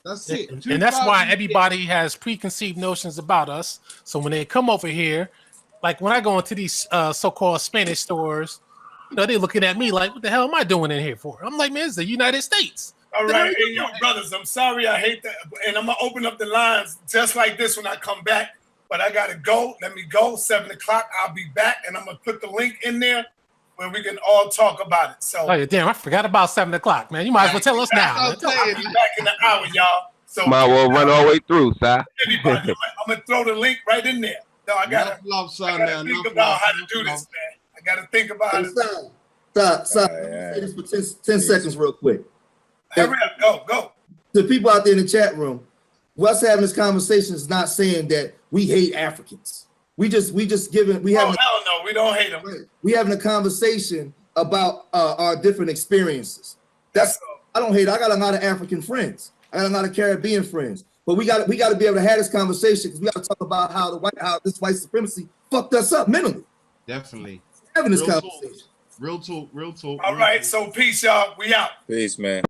That's it. And that's why everybody has preconceived notions about us. So when they come over here, like when I go into these so-called Spanish stores, they're looking at me like, what the hell am I doing in here for? I'm like, man, it's the United States. All right, hey, yo, brothers, I'm sorry, I hate that. And I'm going to open up the lines just like this when I come back. But I got to go. Let me go. 7 o'clock, I'll be back. And I'm going to put the link in there where we can all talk about it. So, oh, yeah, damn, I forgot about 7 o'clock, man. You might as well tell us now. I'll be back in an hour, y'all. So might well run all the way through, Si. Everybody, I'm going to throw the link right in there. No, I got to think about how to do this, man. I got to think about how to do it. Stop. Say this for 10 seconds real quick. Hurry up, go. The people out there in the chat room, us having this conversation is not saying that we hate Africans. We just giving, hell no, we don't hate them. We having a conversation about our different experiences. That's I don't hate. I got a lot of African friends. I got a lot of Caribbean friends. But we got to be able to have this conversation because we got to talk about how this white supremacy fucked us up mentally. Definitely. Having this conversation. Real talk. All right, so peace, y'all. We out. Peace, man.